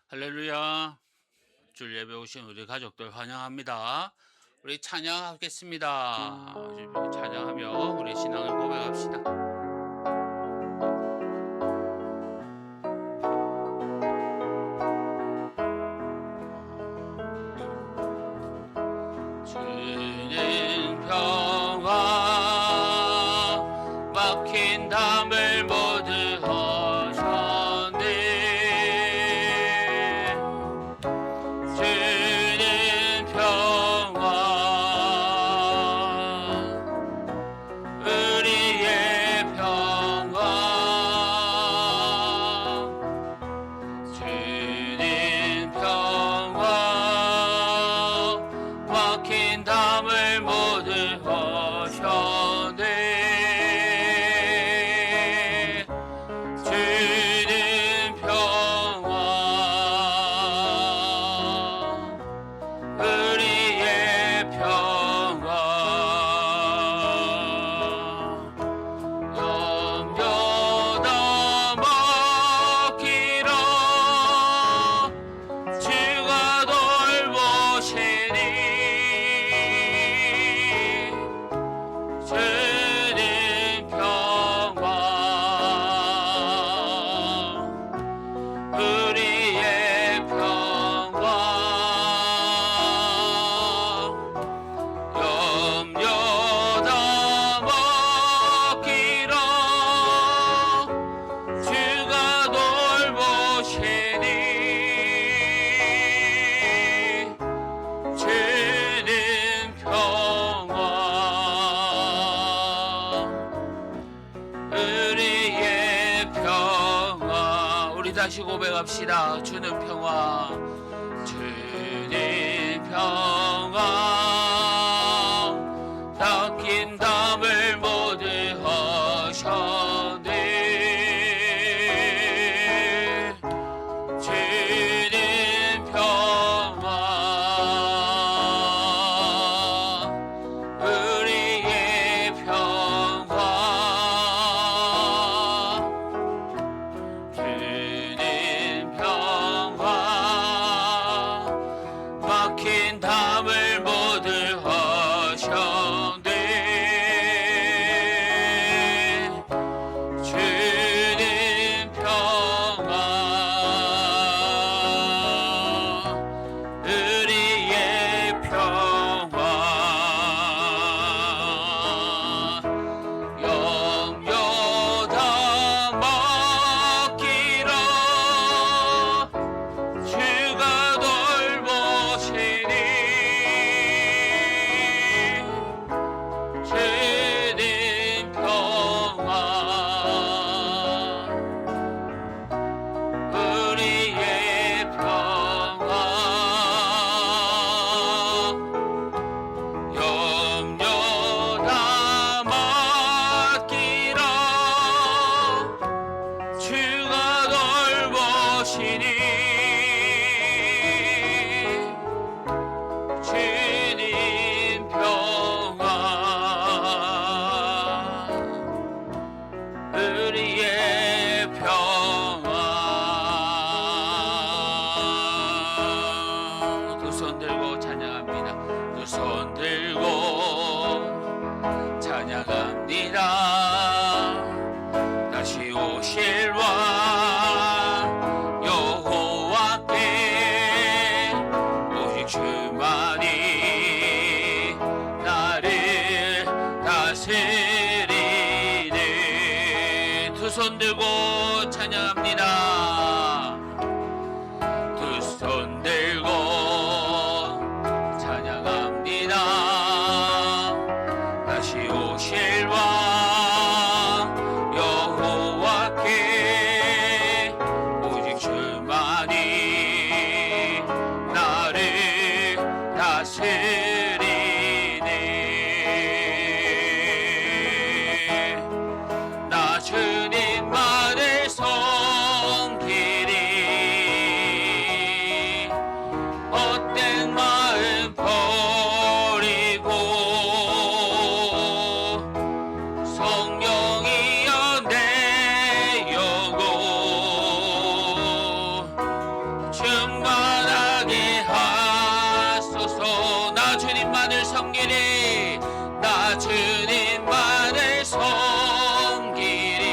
할렐루야. 줄 예배 오신 우리 가족들 환영합니다. 우리 찬양하겠습니다. 찬양하며 우리 신앙을 고백합시다. 주는 평화 막힌 담을 모두 허셨네. 주는 평화 우리의 평화 주는 평화 막힌 담을 모두 허셨네. 주는 평화 우리의 평화 염려다 먹기로 주가 돌보시니 주는 평화 우리의 평화 염려다 먹기로 주가 돌보시니 주는 평화 우리의 평화. 우리 다시 고백합시다. 주는 평화 주는 평화 닦인 담을 모두 허셨네. 주는 평화 우리의 평화 주는 평화 막힌 담을 모두 오실 왕 여호와께 오직 주만이 나를 다스리네. 두 손 들고 찬양합니다. 두 손 들고 찬양합니다. 다시 오실 왕 여호와께 오직 주만이 나를 다스리네. 나 주님만을 섬기리. 헛된 마음 버리고 성령이여 내 영혼 충만하게 하소서. 나 주님만을 섬기리. 나 주님만을 섬기리.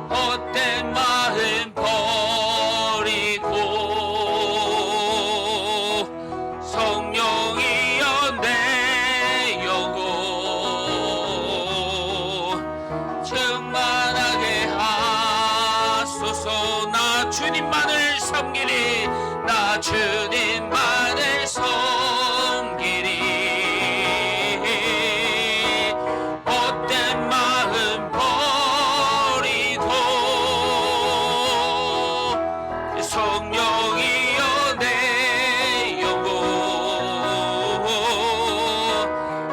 헛된 마음 버리고 성령이여 내 영혼 충만하게 하소서. 나 주님만을 섬기리. 나 주님만을 섬기리. 헛된 마음 버리고 성령이여 내 영혼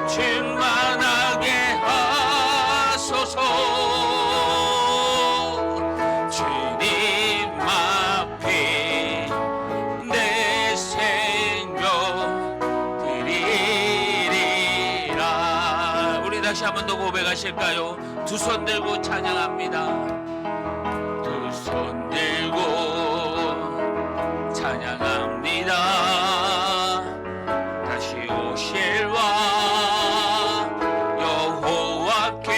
충만하게 하소서. 주님 앞에 내 생명 드리리라. 우리 다시 한 번 더 고백하실까요? 두 손 들고 찬양합니다. 두 손 들고 찬양합니다. 다시 오실 왕 여호와께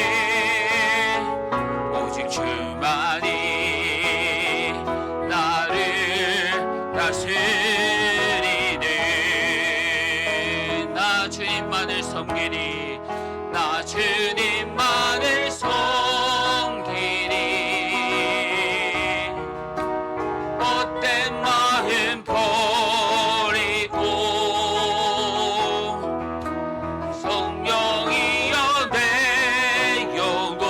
오직 주만이 나를 다스리네. 나 주님만을 섬기리. 나 주님만을 섬기리. 헛된 마음 버리고 성령이여 내 영혼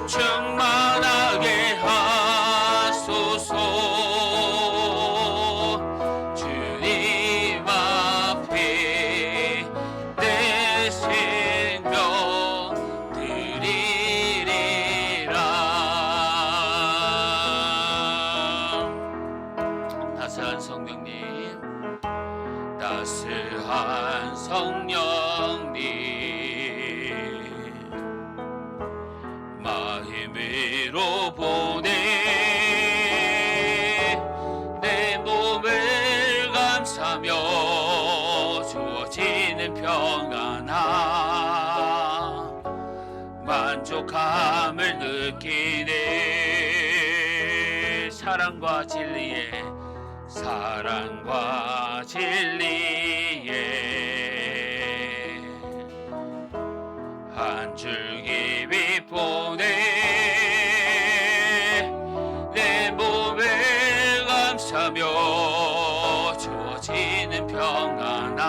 충만하게 하소서. 주님 앞에 내 생명 드리리라. 따스한 성령님, 따스한 성령님 마음으로 보내 내 몸을 감싸며 주어지는 평안함 만족함을 느끼네. 사랑과 진리에 사랑과 진리에 한 줄기 빛 보내 내 몸을 감싸며 주어지는 평안함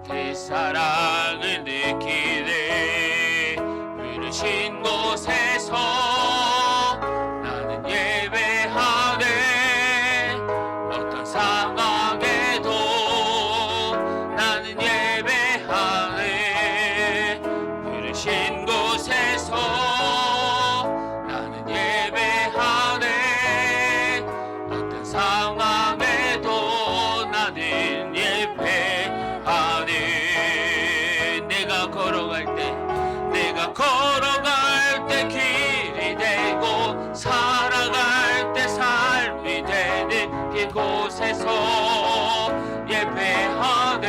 그 사랑을 느끼네. 부르신 곳에서 나는 예배하네. 어떤 상황에도 나는 예배하네. 부르신 곳에서 나는 예배하네. 어떤 상황에도 나는 예배하네. 내가 걸어갈 때 길이 되고 살아갈 때 삶이 되는 이곳에서 예배하네.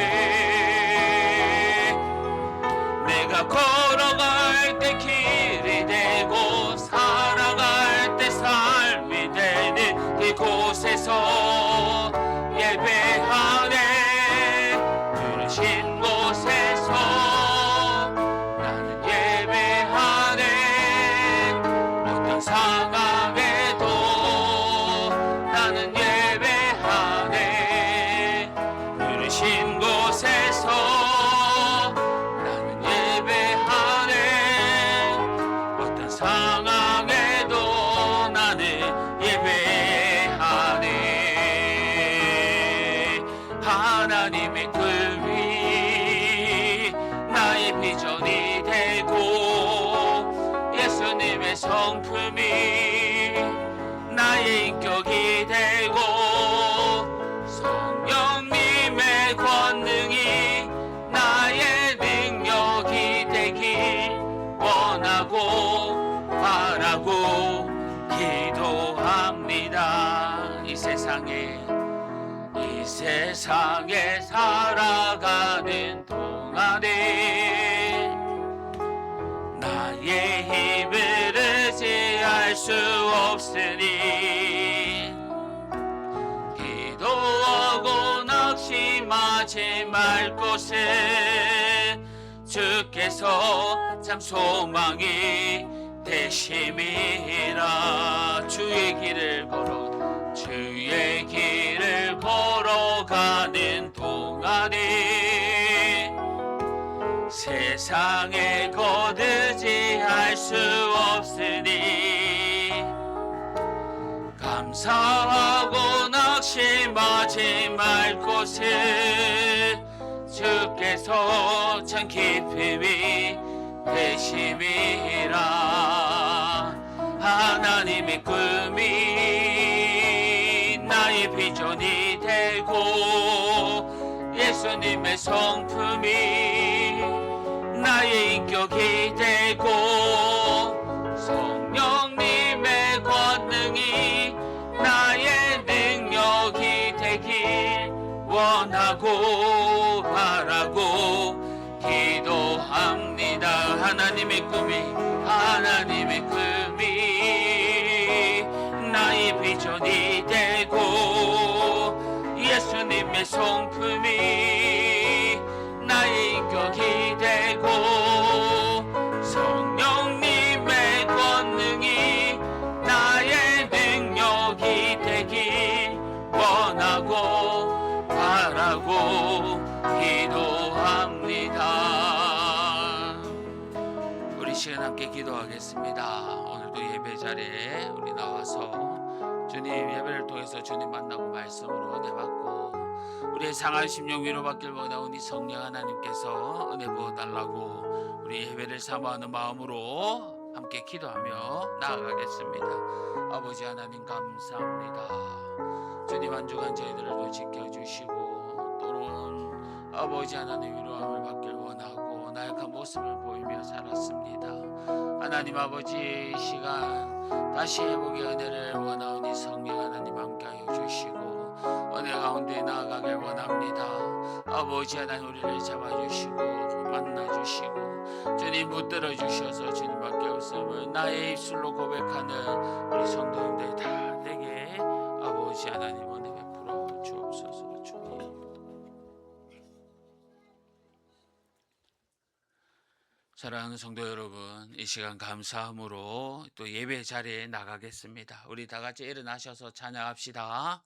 내가 걸어갈 때 길이 되고 살아갈 때 삶이 되는 그곳에서 예배하네. 부르신 곳에서 나는 예배하네. 어떤 상황에도 나는 예배하네. 부르신 곳에서 나는 예배하네. 어떤 상황에도 나는 예배하네. 하나님의 꿈이 나의 비전이 되고 예수님의 성품이 나의 인격이 되고 성령님의 권능이 나의 능력이 되길 원하고 바라고 기도합니다. 이 세상에 살아가는 동안에 나의 힘을 의지할 수 없으니 기도하고 낙심하지 말 것은 주께서 참 소망이 되심이라. 주의 길을 걸어가는 동안에 세상에 거두지할 수 없으니 감사하고 낙심하지 말 것은 주께서 참 기쁨이 되심이라. 하나님의 꿈이 나의 비전이 되고 예수님의 성품이 나의 인격이 되고 성령님의 권능이 나의 능력이 되길 원하고 바라고 기도합니다. 하나님의 꿈이 나의 비전이 되고 예수님의 성품이 나의 인격이 되고 성령님의 권능이 나의 능력이 되길 원하고 바라고 기도합니다. 우리 시간 함께 기도하겠습니다. 오늘도 예배 자리에 우리 나와서 주님 예배를 통해서 주님 만나고 말씀으로 은혜 받고 우리의 상한 심령 위로받길 원하오니 성령 하나님께서 은혜 부어달라고 우리 예배를 사모하는 마음으로 함께 기도하며 나아가겠습니다. 아버지 하나님 감사합니다. 주님 한 주간 저희들을 지켜주시고 또는 아버지 하나님 위로함을 받길 원하고 나약한 모습을 보이며 살았습니다. 하나님 아버지 시간 다시 회복의 은혜를 원하오니 성령 하나님 함께하여 주시고 은혜 가운데 나아가길 원합니다. 아버지 하나님 우리를 잡아주시고 만나주시고 주님 붙들어 주셔서 주님밖에 없음을 나의 입술로 고백하는 우리 성도님들 다 내게 아버지 하나님 은혜 베풀어 주옵소서. 주님 사랑하는 성도 여러분, 이 시간 감사함으로 또 예배 자리에 나가겠습니다. 우리 다 같이 일어나셔서 찬양합시다.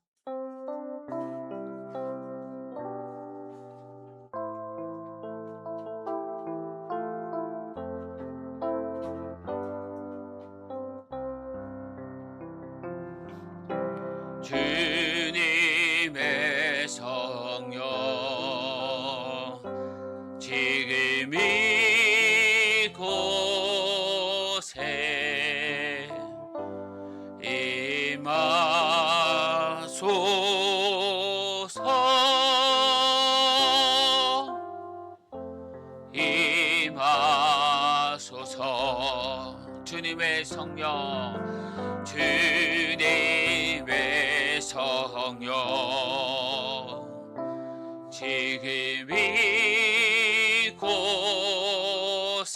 주님의 성령 지금 이곳에 임하소서. 주님의 성령 주님의 성령 지금 이곳에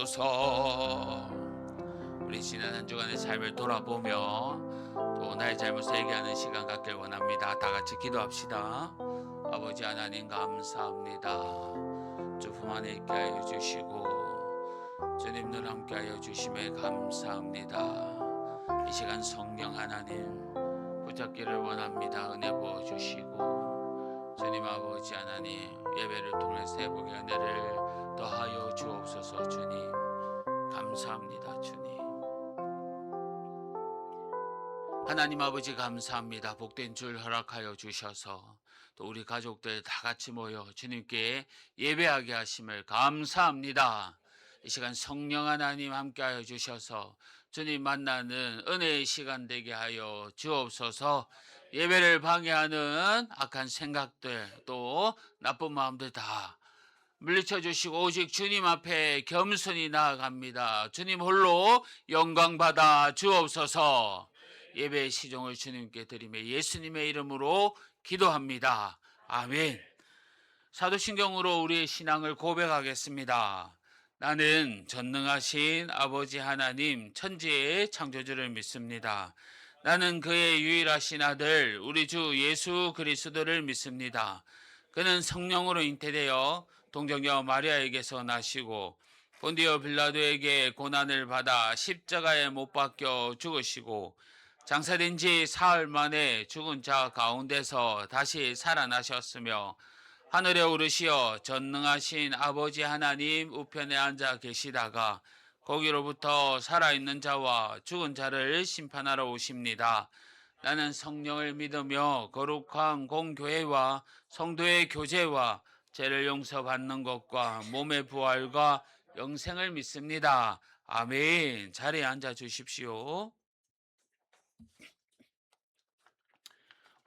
주옵소서. 우리 지난 한 주간의 삶을 돌아보며 또 나의 잘못을 얘기하는 시간 갖길 원합니다. 다 같이 기도합시다. 아버지 하나님 감사합니다. 주 품 안에 있게 하여 주시고 주님 늘 함께 하여 주심에 감사합니다. 이 시간 성령 하나님 붙잡기를 원합니다. 은혜 부어주시고 주님 아버지 하나님 예배를 통해서 회복의 은혜를 더하여 주옵소서. 주님 감사합니다. 주님 하나님 아버지 감사합니다. 복된 줄 허락하여 주셔서 또 우리 가족들 다 같이 모여 주님께 예배하게 하심을 감사합니다. 이 시간 성령 하나님 함께하여 주셔서 주님 만나는 은혜의 시간 되게 하여 주옵소서. 예배를 방해하는 악한 생각들 또 나쁜 마음들 다 물리쳐 주시고 오직 주님 앞에 겸손히 나아갑니다. 주님 홀로 영광 받아 주옵소서. 예배의 시종을 주님께 드리며 예수님의 이름으로 기도합니다. 아멘. 사도신경으로 우리의 신앙을 고백하겠습니다. 나는 전능하신 아버지 하나님 천지의 창조주를 믿습니다. 나는 그의 유일하신 아들 우리 주 예수 그리스도를 믿습니다. 그는 성령으로 잉태되어 동정녀 마리아에게서 나시고 본디오 빌라도에게 고난을 받아 십자가에 못 박혀 죽으시고 장사된 지 사흘 만에 죽은 자 가운데서 다시 살아나셨으며 하늘에 오르시어 전능하신 아버지 하나님 우편에 앉아 계시다가 거기로부터 살아있는 자와 죽은 자를 심판하러 오십니다. 나는 성령을 믿으며 거룩한 공교회와 성도의 교제와 죄를 용서받는 것과 몸의 부활과 영생을 믿습니다. 아멘. 자리에 앉아 주십시오.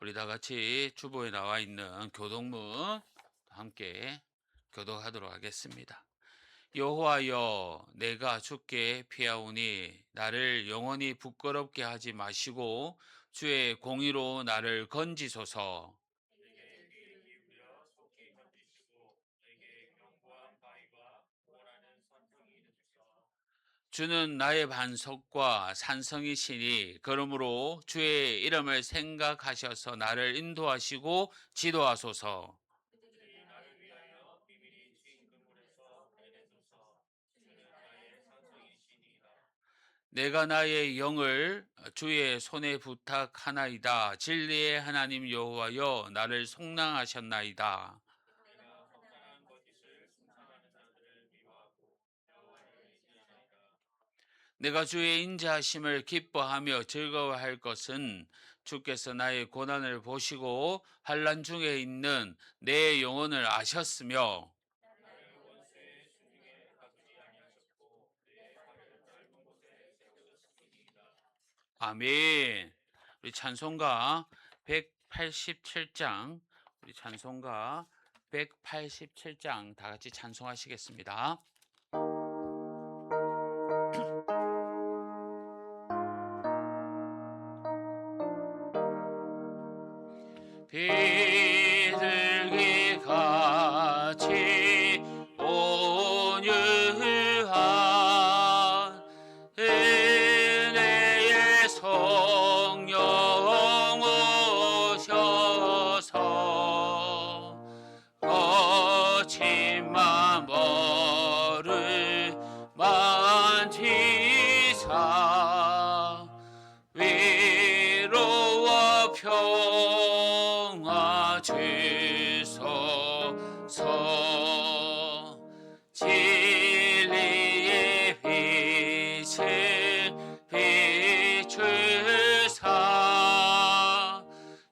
우리 다 같이 주보에 나와 있는 교독문 함께 교독하도록 하겠습니다. 여호와여 내가 주께 피하오니 나를 영원히 부끄럽게 하지 마시고 주의 공의로 나를 건지소서. 주는 나의 반석과 산성이시니 그러므로 주의 이름을 생각하셔서 나를 인도하시고 지도하소서. 내가 나의 영을 주의 손에 부탁하나이다. 진리의 하나님 여호와여 나를 속량하셨나이다. 내가 주의 인자하심을 기뻐하며 즐거워할 것은 주께서 나의 고난을 보시고 환난 중에 있는 내 영혼을 아셨으며 아멘. 우리 찬송가 187장 우리 찬송가 187장 다 같이 찬송하시겠습니다. 비둘기 같이 온유한 은혜의 성령 오셔서 거친 마음을 만지사 위로와 평화 주소서. 진리의 빛을 비추사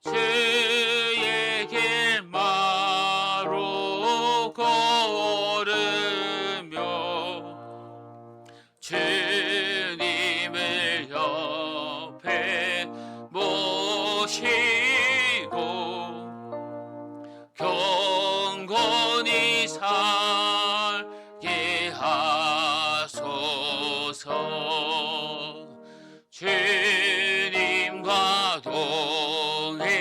주의 길마로 걸으며 주님을 옆에 모시고 경건히 살게 하소서. 주님과 동행하면서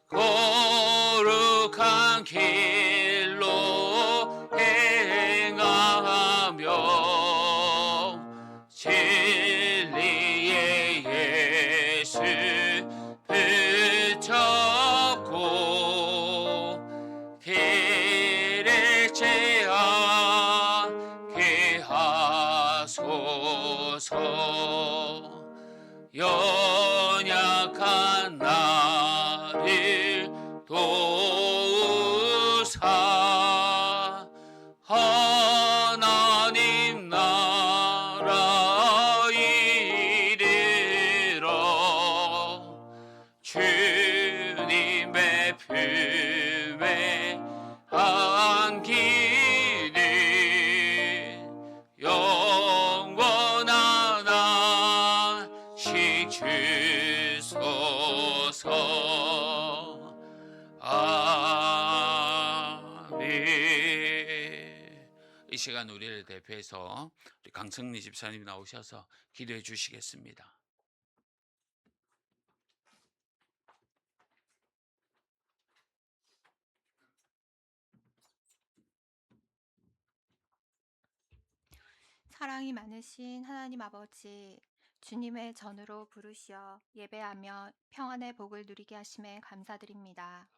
거룩한 길 이 시간 우리를 대표해서 우리 강성리 집사님 나오셔서 기도해 주시겠습니다. 사랑이 많으신 하나님 아버지, 주님의 전으로 부르시어 예배하며 평안의 복을 누리게 하심에 감사드립니다.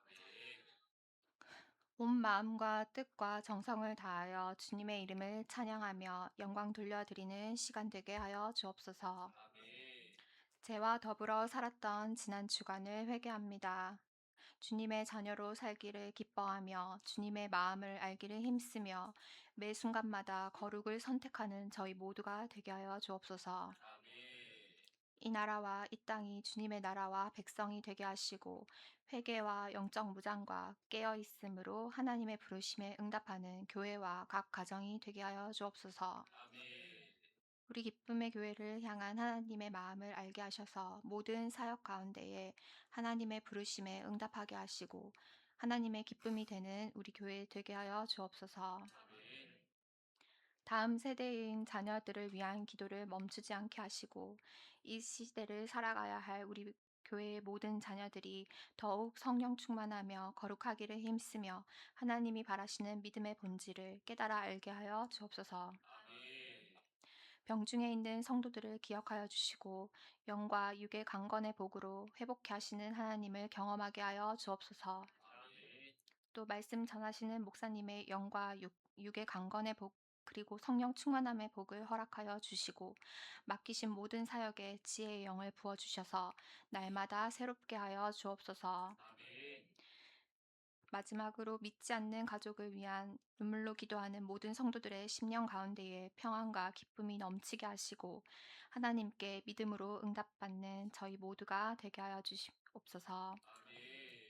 온 마음과 뜻과 정성을 다하여 주님의 이름을 찬양하며 영광 돌려드리는 시간 되게 하여 주옵소서. 죄와 더불어 살았던 지난 주간을 회개합니다. 주님의 자녀로 살기를 기뻐하며 주님의 마음을 알기를 힘쓰며 매 순간마다 거룩을 선택하는 저희 모두가 되게 하여 주옵소서. 이 나라와 이 땅이 주님의 나라와 백성이 되게 하시고 회개와 영적 무장과 깨어 있음으로 하나님의 부르심에 응답하는 교회와 각 가정이 되게 하여 주옵소서. 우리 기쁨의 교회를 향한 하나님의 마음을 알게 하셔서 모든 사역 가운데에 하나님의 부르심에 응답하게 하시고 하나님의 기쁨이 되는 우리 교회 되게 하여 주옵소서. 다음 세대인 자녀들을 위한 기도를 멈추지 않게 하시고 이 시대를 살아가야 할 우리 교회의 모든 자녀들이 더욱 성령 충만하며 거룩하기를 힘쓰며 하나님이 바라시는 믿음의 본질을 깨달아 알게 하여 주옵소서. 병중에 있는 성도들을 기억하여 주시고 영과 육의 강건의 복으로 회복케 하시는 하나님을 경험하게 하여 주옵소서. 또 말씀 전하시는 목사님의 영과 육의 강건의 복 그리고 성령 충만함의 복을 허락하여 주시고 맡기신 모든 사역에 지혜의 영을 부어 주셔서 날마다 새롭게 하여 주옵소서. 마지막으로 믿지 않는 가족을 위한 눈물로 기도하는 모든 성도들의 심령 가운데에 평안과 기쁨이 넘치게 하시고 하나님께 믿음으로 응답받는 저희 모두가 되게 하여 주시옵소서.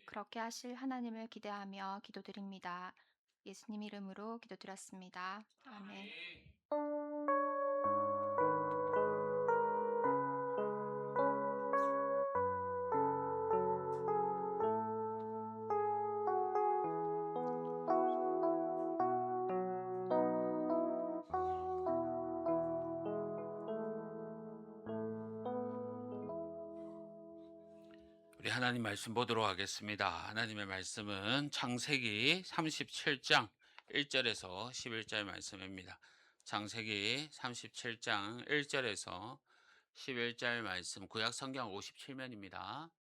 그렇게 하실 하나님을 기대하며 기도드립니다. 예수님 이름으로 기도드렸습니다. 아멘. 우리 하나님 말씀 보도록 하겠습니다. 하나님의 말씀은 창세기 37장 1절에서 11절 말씀입니다. 창세기 37장 1절에서 11절 말씀 구약 성경 57면입니다.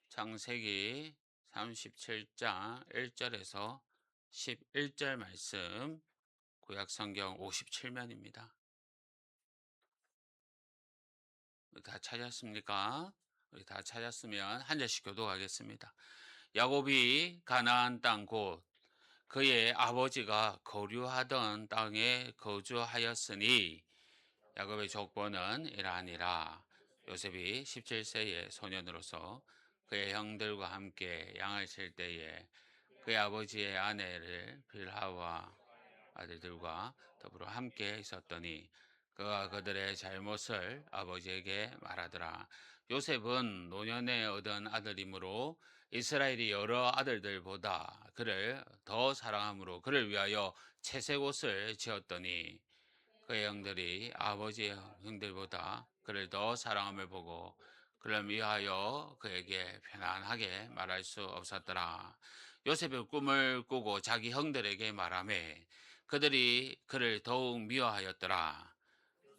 창세기 37장 1절에서 11절 말씀 구약 성경 57면입니다. 다 찾았습니까? 우리 다 찾았으면 한 절씩 교도하겠습니다. 야곱이 가나안 땅 곧 그의 아버지가 거류하던 땅에 거주하였으니 야곱의 족보는 이러하니라. 요셉이 17세의 소년으로서 그의 형들과 함께 양을 칠 때에 그의 아버지의 아내를 빌하와 아들들과 더불어 함께 있었더니 그가 그들의 잘못을 아버지에게 말하더라. 요셉은 노년에 얻은 아들이므로 이스라엘이 여러 아들들보다 그를 더 사랑함으로 그를 위하여 채색 옷을 지었더니 그의 형들이 아버지의 형들보다 그를 더 사랑함을 보고 그를 위하여 그에게 편안하게 말할 수 없었더라. 요셉의 꿈을 꾸고 자기 형들에게 말하매 그들이 그를 더욱 미워하였더라.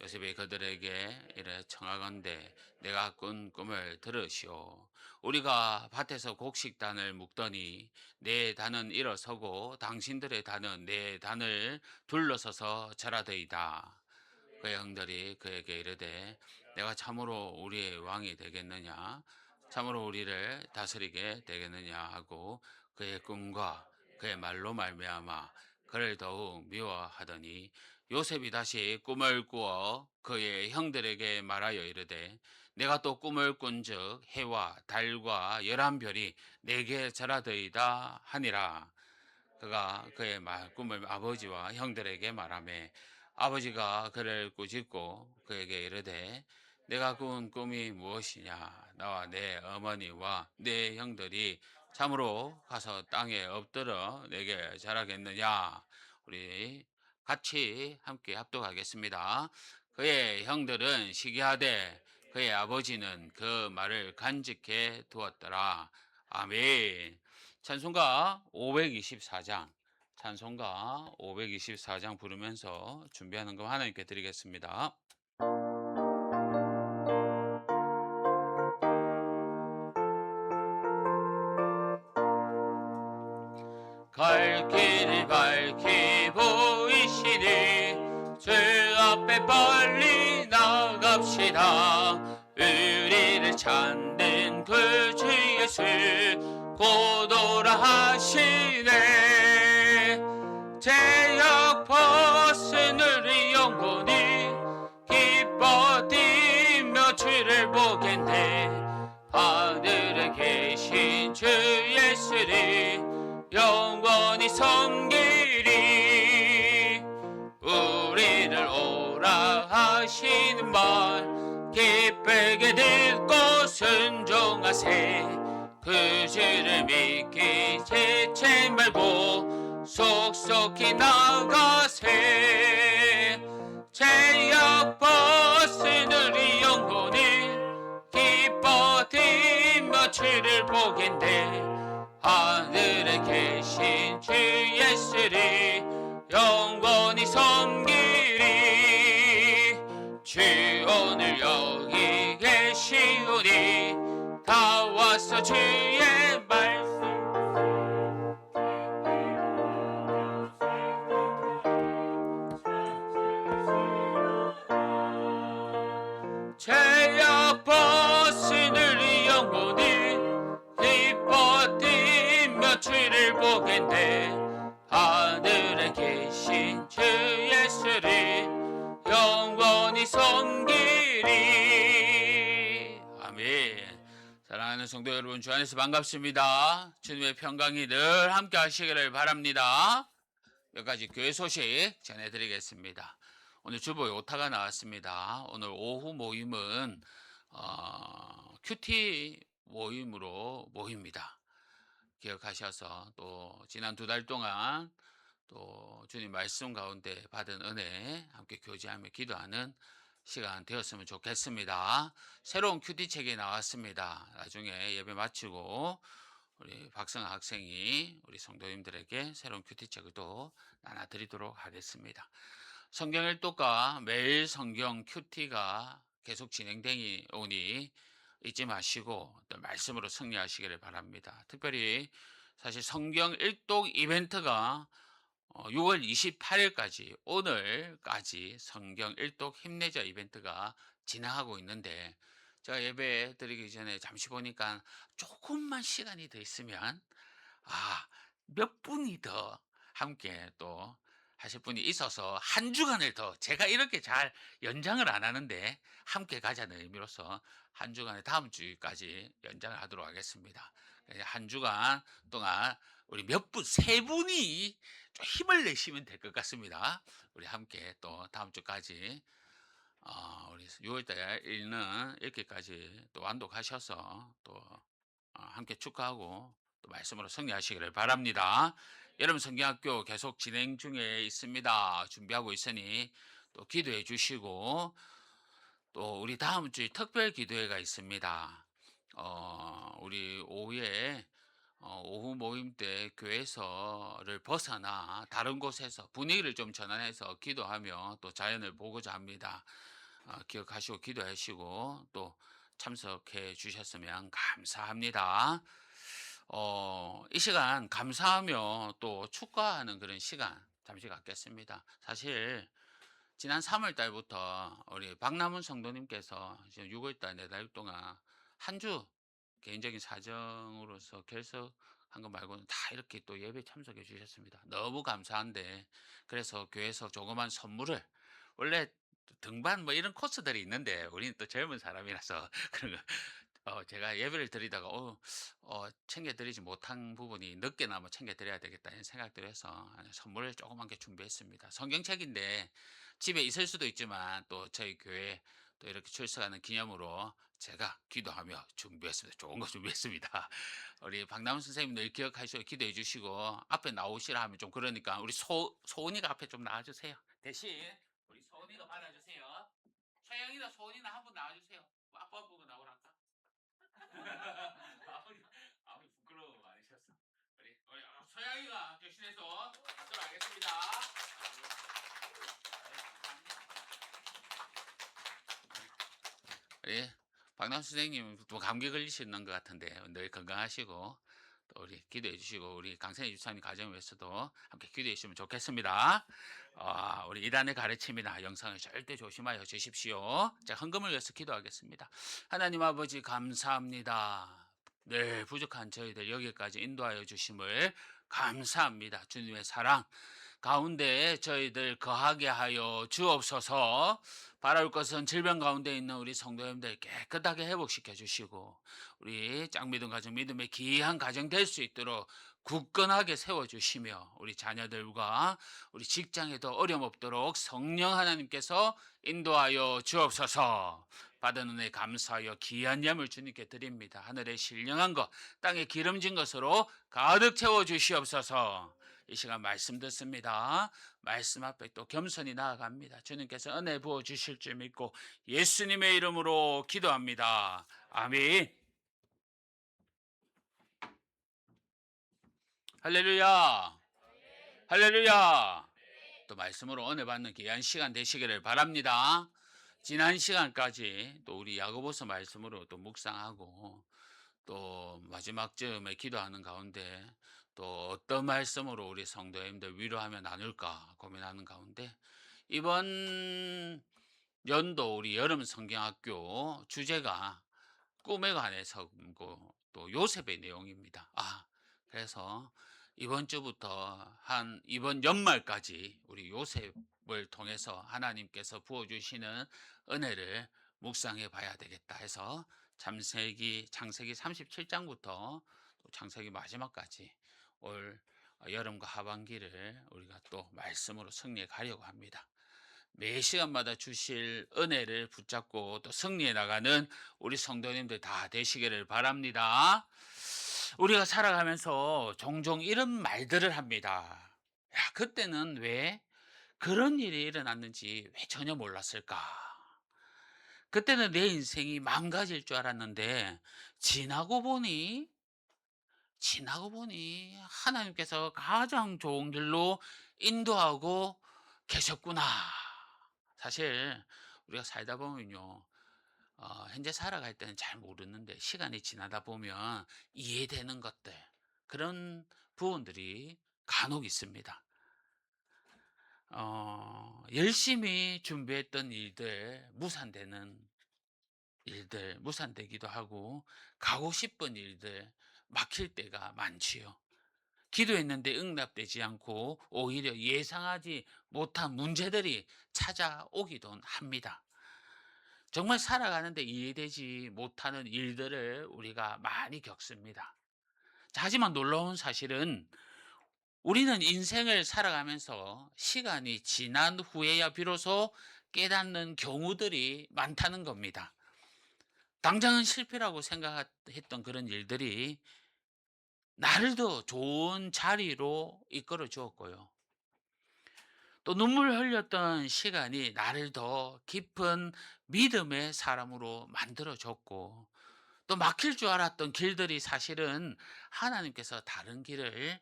요셉이 그들에게 이래 청하건대 내가 꾼 꿈을 들으시오. 우리가 밭에서 곡식단을 묶더니 내 단은 일어서고 당신들의 단은 내 단을 둘러서서 절하더이다. 그의 형들이 그에게 이르되 내가 참으로 우리의 왕이 되겠느냐 참으로 우리를 다스리게 되겠느냐 하고 그의 꿈과 그의 말로 말미암아 그를 더욱 미워하더니 요셉이 다시 꿈을 꾸어 그의 형들에게 말하여 이르되 내가 또 꿈을 꾼즉 해와 달과 11별이 내게 절하더이다 하니라. 그가 그의 꿈을 아버지와 형들에게 말하매 아버지가 그를 꾸짖고 그에게 이르되 내가 꾼 꿈이 무엇이냐 나와 내 어머니와 내 형들이 참으로 가서 땅에 엎드려 내게 절하겠느냐. 우리 같이 함께 합독하겠습니다. 그의 형들은 시기하되 그의 아버지는 그 말을 간직해 두었더라. 아멘. 찬송가 524장, 찬송가 524장 부르면서 준비하는 거 하나님께 드리겠습니다. 갈 길을 밝히 보이시니 주 앞에 빨리 나갑시다. 우리를 찾는 그 주 예수 고도라 하시네. 제약 벗은 우리 영혼이 기뻐 뛰며 주를 보겠네. 하늘에 계신 주 예수를 영원히 섬기리. 우리를 오라 하시는 말 기쁘게 듣고 순종하세. 그 주를 믿기 지체 말고 속속히 나가세. 죄악 벗은 우리 영혼이 기뻐 뛰며 주를 보겠네. 하늘에 계신 주 예수를 영원히 섬기리. 주 오늘 여기 계시오니 다 와서 주의 말씀 죄악 벗은 우리 영혼이 기뻐 뛰며 주를 보겠네. 하늘에 계신 주 예수를 영원히 섬기리. 아멘. 사랑하는 성도 여러분, 주 안에서 반갑습니다. 주님의 평강이 늘 함께 하시기를 바랍니다. 몇 가지 교회 소식 전해드리겠습니다. 오늘 주보에 오타가 나왔습니다. 오늘 오후 모임은 큐티 모임으로 모입니다. 기억하셔서 또 지난 2달 동안 또 주님 말씀 가운데 받은 은혜 함께 교제하며 기도하는 시간 되었으면 좋겠습니다. 새로운 큐티 책이 나왔습니다. 나중에 예배 마치고 우리 박성아 학생이 우리 성도님들에게 새로운 큐티 책을 또 나눠드리도록 하겠습니다. 성경 일독과 매일 성경 큐티가 계속 진행되니 잊지 마시고 또 말씀으로 승리하시기를 바랍니다. 특별히 사실 성경 일독 이벤트가 6월 28일까지 오늘까지 성경 일독 힘내자 이벤트가 진행하고 있는데 제가 예배 드리기 전에 잠시 보니까 조금만 시간이 더 있으면 몇 분이 더 함께 또 하실 분이 있어서 한 주간을 더 제가 이렇게 잘 연장을 안 하는데 함께 가자는 의미로서 한 주간에 다음 주까지 연장을 하도록 하겠습니다. 한 주간 동안 우리 세 분이 좀 힘을 내시면 될 것 같습니다. 우리 함께 또 다음 주까지 우리 6월달 있는 이렇게까지 또 완독하셔서 또 함께 축하하고 또 말씀으로 승리하시기를 바랍니다. 여러분 성경학교 계속 진행 중에 있습니다. 준비하고 있으니 또 기도해 주시고 또 우리 다음 주에 특별 기도회가 있습니다. 우리 오후에 오후 모임 때 교회에서를 벗어나 다른 곳에서 분위기를 좀 전환해서 기도하며 또 자연을 보고자 합니다. 기억하시고 기도하시고 또 참석해 주셨으면 감사합니다. 이 시간 감사하며 또 축하하는 그런 시간 잠시 갖겠습니다. 사실 지난 3월 달부터 우리 박남훈 성도님께서 지금 6월 달 4달 동안 한 주 개인적인 사정으로서 결석한 거 말고는 다 이렇게 또 예배 참석해 주셨습니다. 너무 감사한데 그래서 교회에서 조그만 선물을 원래 등반 뭐 이런 코스들이 있는데 우리는 또 젊은 사람이라서 그런 거 제가 예배를 드리다가 챙겨드리지 못한 부분이 늦게나마 챙겨드려야 되겠다 이런 생각들 해서 선물을 조그만 게 준비했습니다. 성경책인데 집에 있을 수도 있지만 또 저희 교회 또 이렇게 출석하는 기념으로 제가 기도하며 준비했습니다. 좋은 거 준비했습니다. 우리 박남훈 선생님들 기억하시고 기도해 주시고 앞에 나오시라 하면 좀 그러니까 우리 소은이가 앞에 좀 나와주세요. 대신 우리 소은이가 받아주세요. 최영이나 소은이나 한번 나와주세요. 아빠 보고 나오랄까? 아무리 부끄러워 많으셨어. 우리 소영이가 대신해서 받도록 하겠습니다. 예, 박남 선생님 또 감기 걸리시는 것 같은데 늘 건강하시고 또 우리 기도해 주시고 우리 강선희 집사님 가정을 위해서도 함께 기도해 주시면 좋겠습니다. 우리 이단의 가르침이나 영상을 절대 조심하여 주십시오. 자, 헌금을 위해서 기도하겠습니다. 하나님 아버지 감사합니다. 늘 부족한 저희들 여기까지 인도하여 주심을 감사합니다. 주님의 사랑 가운데 저희들 거하게 하여 주옵소서. 바랄 것은 질병 가운데 있는 우리 성도님들 깨끗하게 회복시켜 주시고 우리 짝믿음 가정 믿음의 귀한 가정 될 수 있도록 굳건하게 세워주시며 우리 자녀들과 우리 직장에도 어려움 없도록 성령 하나님께서 인도하여 주옵소서. 받은 은혜 감사하여 귀한 예물 주님께 드립니다. 하늘에 신령한 것 땅에 기름진 것으로 가득 채워 주시옵소서. 이 시간 말씀 듣습니다. 말씀 앞에 또 겸손히 나아갑니다. 주님께서 은혜 부어 주실 줄 믿고 예수님의 이름으로 기도합니다. 아멘. 할렐루야. 할렐루야. 또 말씀으로 은혜 받는 귀한 시간 되시기를 바랍니다. 지난 시간까지 또 우리 야고보서 말씀으로 또 묵상하고 또 마지막 즈음에 기도하는 가운데 또 어떤 말씀으로 우리 성도님들 위로하며 나눌까 고민하는 가운데 이번 연도 우리 여름 성경학교 주제가 꿈에 관해서 또 요셉의 내용입니다. 그래서 이번 주부터 한 이번 연말까지 우리 요셉을 통해서 하나님께서 부어주시는 은혜를 묵상해 봐야 되겠다 해서 창세기 37장부터 창세기 마지막까지 올 여름과 하반기를 우리가 또 말씀으로 승리해 가려고 합니다. 매 시간마다 주실 은혜를 붙잡고 또 승리해 나가는 우리 성도님들 다 되시기를 바랍니다. 우리가 살아가면서 종종 이런 말들을 합니다. 야, 그때는 왜 그런 일이 일어났는지 왜 전혀 몰랐을까? 그때는 내 인생이 망가질 줄 알았는데 지나고 보니 하나님께서 가장 좋은 길로 인도하고 계셨구나. 사실 우리가 살다 보면요, 현재 살아갈 때는 잘 모르는데 시간이 지나다 보면 이해되는 것들, 그런 부분들이 간혹 있습니다. 열심히 준비했던 일들 무산되기도 하고 가고 싶은 일들 막힐 때가 많지요. 기도했는데 응답되지 않고 오히려 예상하지 못한 문제들이 찾아오기도 합니다. 정말 살아가는데 이해되지 못하는 일들을 우리가 많이 겪습니다. 하지만 놀라운 사실은 우리는 인생을 살아가면서 시간이 지난 후에야 비로소 깨닫는 경우들이 많다는 겁니다. 당장은 실패라고 생각했던 그런 일들이 나를 더 좋은 자리로 이끌어 주었고요. 또 눈물 흘렸던 시간이 나를 더 깊은 믿음의 사람으로 만들어 줬고 또 막힐 줄 알았던 길들이 사실은 하나님께서 다른 길을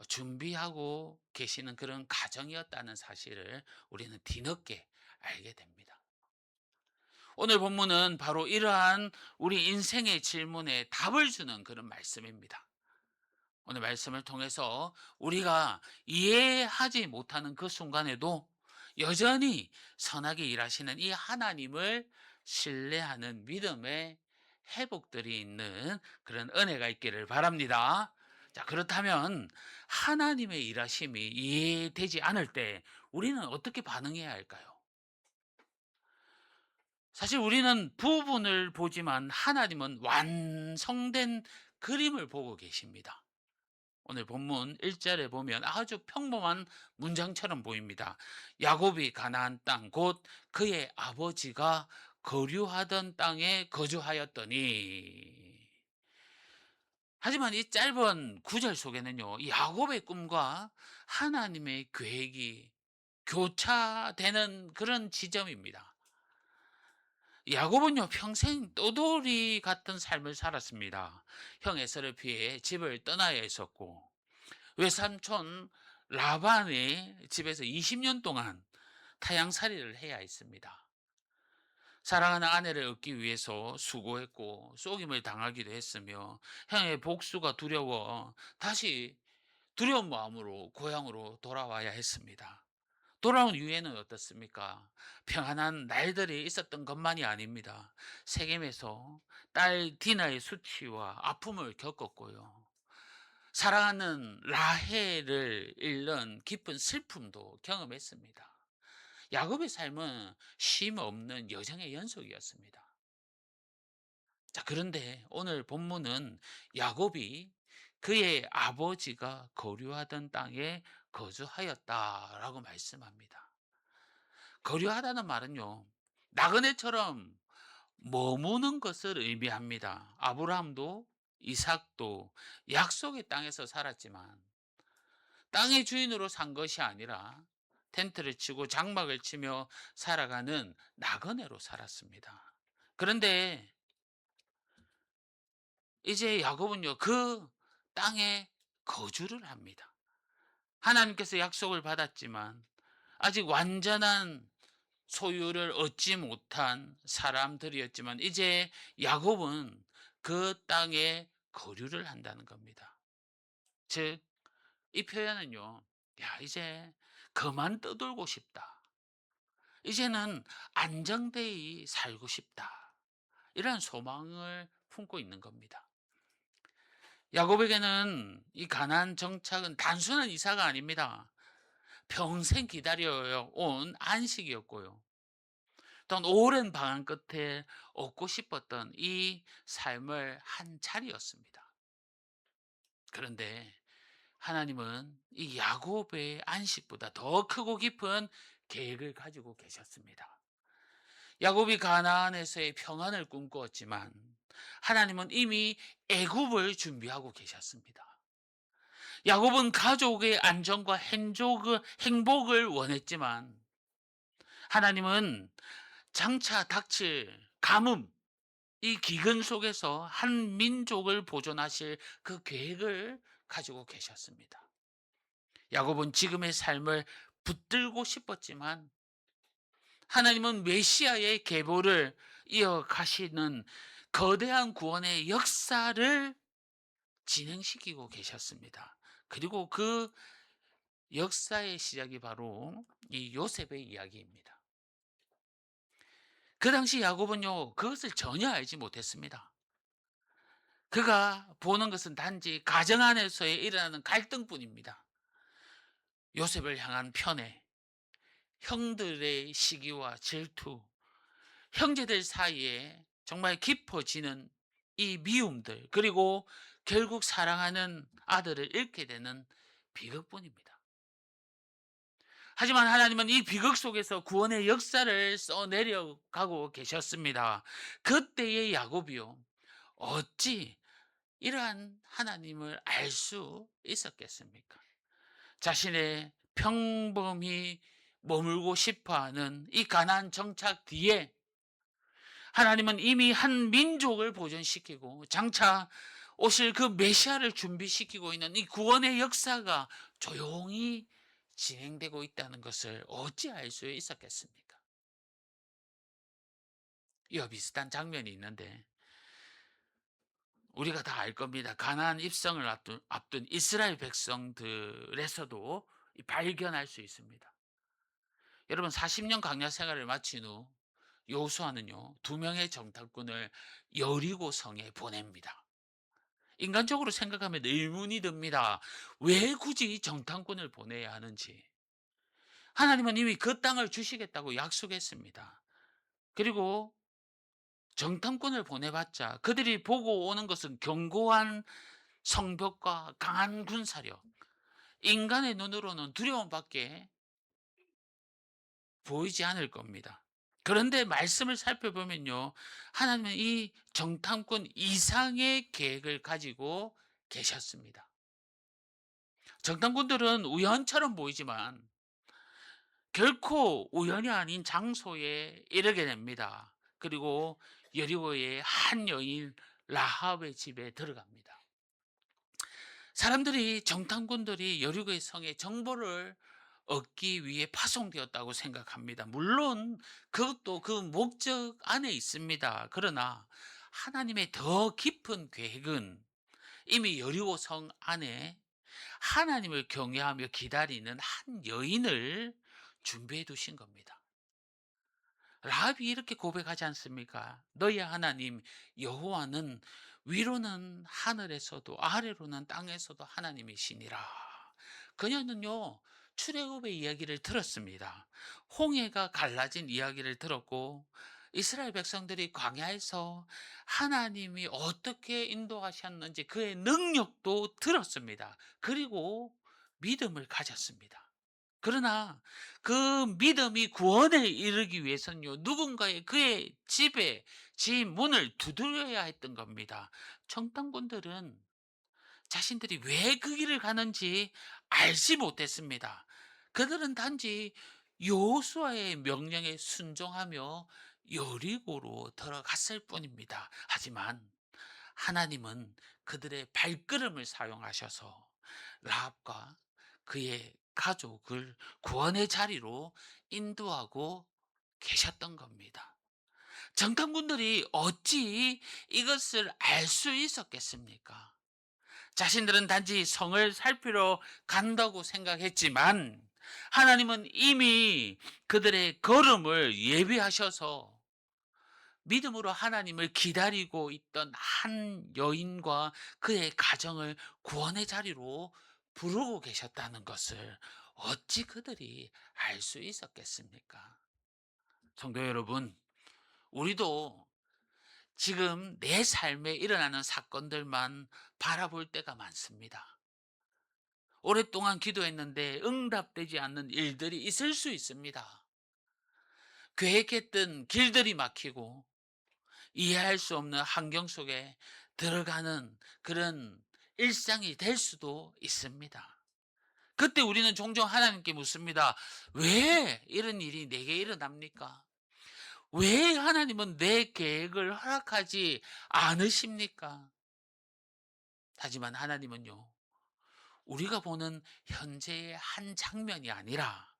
준비하고 계시는 그런 과정이었다는 사실을 우리는 뒤늦게 알게 됩니다. 오늘 본문은 바로 이러한 우리 인생의 질문에 답을 주는 그런 말씀입니다. 오늘 말씀을 통해서 우리가 이해하지 못하는 그 순간에도 여전히 선하게 일하시는 이 하나님을 신뢰하는 믿음의 회복들이 있는 그런 은혜가 있기를 바랍니다. 자, 그렇다면 하나님의 일하심이 이해되지 않을 때 우리는 어떻게 반응해야 할까요? 사실 우리는 부분을 보지만 하나님은 완성된 그림을 보고 계십니다. 오늘 본문 1절에 보면 아주 평범한 문장처럼 보입니다. 야곱이 가나안 땅 곧 그의 아버지가 거류하던 땅에 거주하였더니. 하지만 이 짧은 구절 속에는요, 이 야곱의 꿈과 하나님의 계획이 교차되는 그런 지점입니다. 야곱은요, 평생 떠돌이 같은 삶을 살았습니다. 형 에서를 피해 집을 떠나야 했었고, 외삼촌 라반의 집에서 20년 동안 타향살이를 해야 했습니다. 사랑하는 아내를 얻기 위해서 수고했고 속임을 당하기도 했으며, 형의 복수가 두려워 다시 두려운 마음으로 고향으로 돌아와야 했습니다. 돌아온 이후에는 어떻습니까? 평안한 날들이 있었던 것만이 아닙니다. 세겜에서 딸 디나의 수치와 아픔을 겪었고요. 사랑하는 라헬을 잃는 깊은 슬픔도 경험했습니다. 야곱의 삶은 쉼 없는 여정의 연속이었습니다. 자, 그런데 오늘 본문은 야곱이 그의 아버지가 거류하던 땅에 거주하였다라고 말씀합니다. 거류하다는 말은요, 나그네처럼 머무는 것을 의미합니다. 아브라함도 이삭도 약속의 땅에서 살았지만 땅의 주인으로 산 것이 아니라 텐트를 치고 장막을 치며 살아가는 나그네로 살았습니다. 그런데 이제 야곱은요, 그 땅에 거주를 합니다. 하나님께서 약속을 받았지만 아직 완전한 소유를 얻지 못한 사람들이었지만 이제 야곱은 그 땅에 거류를 한다는 겁니다. 즉, 이 표현은요, 야, 이제 그만 떠돌고 싶다. 이제는 안정되이 살고 싶다. 이런 소망을 품고 있는 겁니다. 야곱에게는 이 가나안 정착은 단순한 이사가 아닙니다. 평생 기다려 온 안식이었고요. 또한 오랜 방황 끝에 얻고 싶었던 이 삶을 한 차례였습니다. 그런데 하나님은 이 야곱의 안식보다 더 크고 깊은 계획을 가지고 계셨습니다. 야곱이 가나안에서의 평안을 꿈꾸었지만 하나님은 이미 애굽을 준비하고 계셨습니다. 야곱은 가족의 안정과 행복을 원했지만 하나님은 장차 닥칠 가뭄, 이 기근 속에서 한 민족을 보존하실 그 계획을 가지고 계셨습니다. 야곱은 지금의 삶을 붙들고 싶었지만 하나님은 메시아의 계보를 이어가시는 거대한 구원의 역사를 진행시키고 계셨습니다. 그리고 그 역사의 시작이 바로 이 요셉의 이야기입니다. 그 당시 야곱은요, 그것을 전혀 알지 못했습니다. 그가 보는 것은 단지 가정 안에서의 일어나는 갈등뿐입니다. 요셉을 향한 편애, 형들의 시기와 질투, 형제들 사이에 정말 깊어지는 이 미움들, 그리고 결국 사랑하는 아들을 잃게 되는 비극뿐입니다. 하지만 하나님은 이 비극 속에서 구원의 역사를 써내려가고 계셨습니다. 그때의 야곱이요, 어찌 이러한 하나님을 알 수 있었겠습니까? 자신의 평범히 머물고 싶어하는 이 가나안 정착 뒤에 하나님은 이미 한 민족을 보존시키고 장차 오실 그 메시아를 준비시키고 있는 이 구원의 역사가 조용히 진행되고 있다는 것을 어찌 알 수 있었겠습니까? 이와 비슷한 장면이 있는데 우리가 다 알 겁니다. 가나안 입성을 앞둔 이스라엘 백성들에서도 발견할 수 있습니다. 여러분, 40년 광야 생활을 마친 후 여호수아는요, 2명의 정탐꾼을 여리고 성에 보냅니다. 인간적으로 생각하면 의문이 듭니다. 왜 굳이 정탐꾼을 보내야 하는지. 하나님은 이미 그 땅을 주시겠다고 약속했습니다. 그리고 정탐꾼을 보내봤자 그들이 보고 오는 것은 견고한 성벽과 강한 군사력, 인간의 눈으로는 두려움밖에 보이지 않을 겁니다. 그런데 말씀을 살펴보면요, 하나님은 이 정탐꾼 이상의 계획을 가지고 계셨습니다. 정탐꾼들은 우연처럼 보이지만 결코 우연이 아닌 장소에 이르게 됩니다. 그리고 여리고의 한 여인 라합의 집에 들어갑니다. 사람들이 정탐꾼들이 여리고의 성에 정보를 얻기 위해 파송되었다고 생각합니다. 물론 그것도 그 목적 안에 있습니다. 그러나 하나님의 더 깊은 계획은 이미 여리고 성 안에 하나님을 경외하며 기다리는 한 여인을 준비해 두신 겁니다. 라합이 이렇게 고백하지 않습니까? 너희 하나님 여호와는 위로는 하늘에서도 아래로는 땅에서도 하나님이시니라. 그녀는요, 출애굽의 이야기를 들었습니다. 홍해가 갈라진 이야기를 들었고 이스라엘 백성들이 광야에서 하나님이 어떻게 인도하셨는지 그의 능력도 들었습니다. 그리고 믿음을 가졌습니다. 그러나 그 믿음이 구원에 이르기 위해서는요, 누군가의 그의 집에 집 문을 두드려야 했던 겁니다. 청당꾼들은 자신들이 왜 그 길을 가는지 알지 못했습니다. 그들은 단지 여호수아의 명령에 순종하며 여리고로 들어갔을 뿐입니다. 하지만 하나님은 그들의 발걸음을 사용하셔서 라합과 그의 가족을 구원의 자리로 인도하고 계셨던 겁니다. 정탐꾼들이 어찌 이것을 알 수 있었겠습니까? 자신들은 단지 성을 살피러 간다고 생각했지만 하나님은 이미 그들의 걸음을 예비하셔서 믿음으로 하나님을 기다리고 있던 한 여인과 그의 가정을 구원의 자리로 부르고 계셨다는 것을 어찌 그들이 알 수 있었겠습니까? 성도 여러분, 우리도 지금 내 삶에 일어나는 사건들만 바라볼 때가 많습니다. 오랫동안 기도했는데 응답되지 않는 일들이 있을 수 있습니다. 계획했던 길들이 막히고 이해할 수 없는 환경 속에 들어가는 그런 일상이 될 수도 있습니다. 그때 우리는 종종 하나님께 묻습니다. 왜 이런 일이 내게 일어납니까? 왜 하나님은 내 계획을 허락하지 않으십니까? 하지만 하나님은요, 우리가 보는 현재의 한 장면이 아니라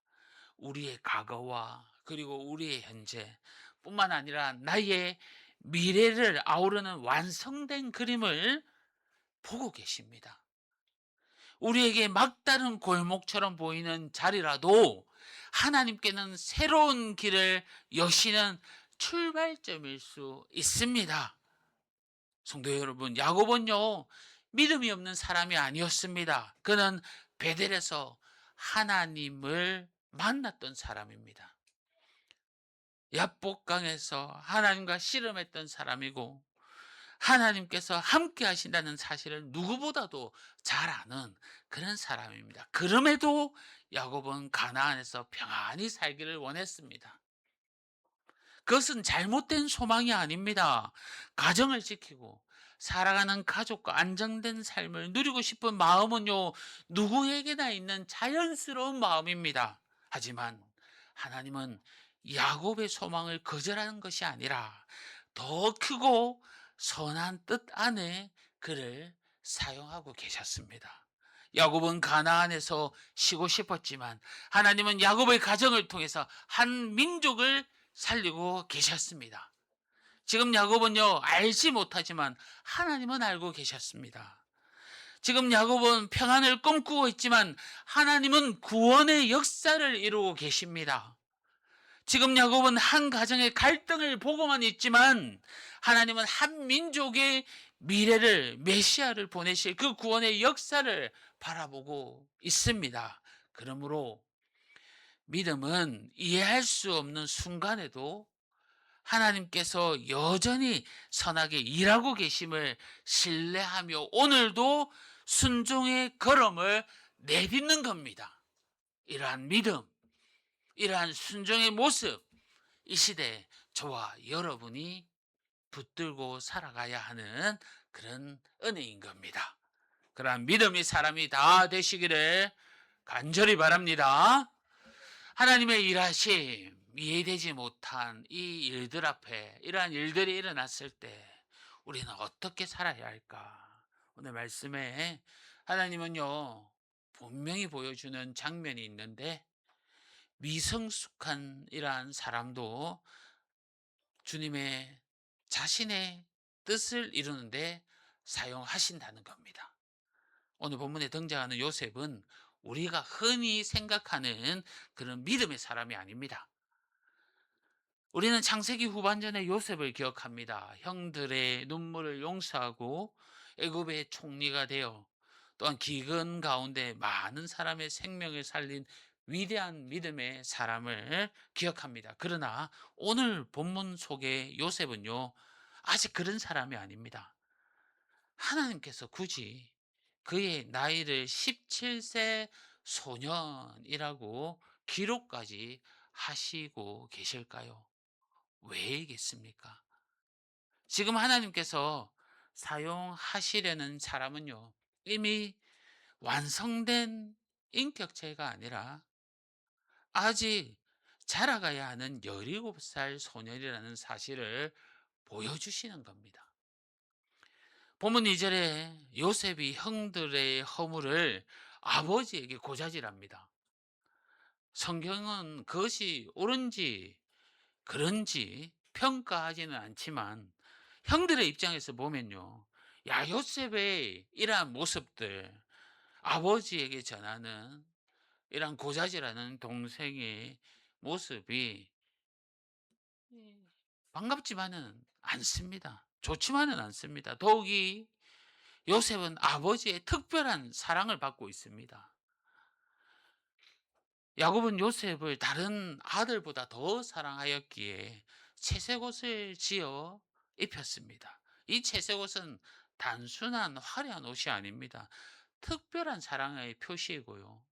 우리의 과거와 그리고 우리의 현재 뿐만 아니라 나의 미래를 아우르는 완성된 그림을 보고 계십니다. 우리에게 막다른 골목처럼 보이는 자리라도 하나님께는 새로운 길을 여시는 출발점일 수 있습니다. 성도 여러분, 야곱은요, 믿음이 없는 사람이 아니었습니다. 그는 베델에서 하나님을 만났던 사람입니다. 야복강에서 하나님과 씨름했던 사람이고 하나님께서 함께 하신다는 사실을 누구보다도 잘 아는 그런 사람입니다. 그럼에도 야곱은 가나안에서 평안히 살기를 원했습니다. 그것은 잘못된 소망이 아닙니다. 가정을 지키고 살아가는 가족과 안정된 삶을 누리고 싶은 마음은요, 누구에게나 있는 자연스러운 마음입니다. 하지만 하나님은 야곱의 소망을 거절하는 것이 아니라 더 크고 선한 뜻 안에 그를 사용하고 계셨습니다. 야곱은 가나안에서 쉬고 싶었지만 하나님은 야곱의 가정을 통해서 한 민족을 살리고 계셨습니다. 지금 야곱은요, 알지 못하지만 하나님은 알고 계셨습니다. 지금 야곱은 평안을 꿈꾸고 있지만 하나님은 구원의 역사를 이루고 계십니다. 지금 야곱은 한 가정의 갈등을 보고만 있지만 하나님은 한 민족의 미래를, 메시아를 보내실 그 구원의 역사를 바라보고 있습니다. 그러므로 믿음은 이해할 수 없는 순간에도 하나님께서 여전히 선하게 일하고 계심을 신뢰하며 오늘도 순종의 걸음을 내딛는 겁니다. 이러한 믿음, 이러한 순종의 모습, 이 시대 저와 여러분이 붙들고 살아가야 하는 그런 은혜인 겁니다. 그러한 믿음의 사람이 다 되시기를 간절히 바랍니다. 하나님의 일하심, 이해되지 못한 이 일들 앞에 이러한 일들이 일어났을 때 우리는 어떻게 살아야 할까? 오늘 말씀에 하나님은요, 분명히 보여주는 장면이 있는데 미성숙한 이러한 사람도 주님의 자신의 뜻을 이루는데 사용하신다는 겁니다. 오늘 본문에 등장하는 요셉은 우리가 흔히 생각하는 그런 믿음의 사람이 아닙니다. 우리는 창세기 후반전의 요셉을 기억합니다. 형들의 눈물을 용서하고 애굽의 총리가 되어 또한 기근 가운데 많은 사람의 생명을 살린 위대한 믿음의 사람을 기억합니다. 그러나 오늘 본문 속의 요셉은요, 아직 그런 사람이 아닙니다. 하나님께서 굳이 그의 나이를 17세 소년이라고 기록까지 하시고 계실까요? 왜이겠습니까? 지금 하나님께서 사용하시려는 사람은요, 이미 완성된 인격체가 아니라 아직 자라가야 하는 17살 소년이라는 사실을 보여주시는 겁니다. 본문 2절에 요셉이 형들의 허물을 아버지에게 고자질합니다. 성경은 그것이 옳은지 그런지 평가하지는 않지만 형들의 입장에서 보면요. 야, 요셉의 이러한 모습들, 아버지에게 전하는 이러한 고자질하는 동생의 모습이 반갑지만은 않습니다. 좋지만은 않습니다. 더욱이 요셉은 아버지의 특별한 사랑을 받고 있습니다. 야곱은 요셉을 다른 아들보다 더 사랑하였기에 채색옷을 지어 입혔습니다. 이 채색옷은 단순한 화려한 옷이 아닙니다. 특별한 사랑의 표시이고요.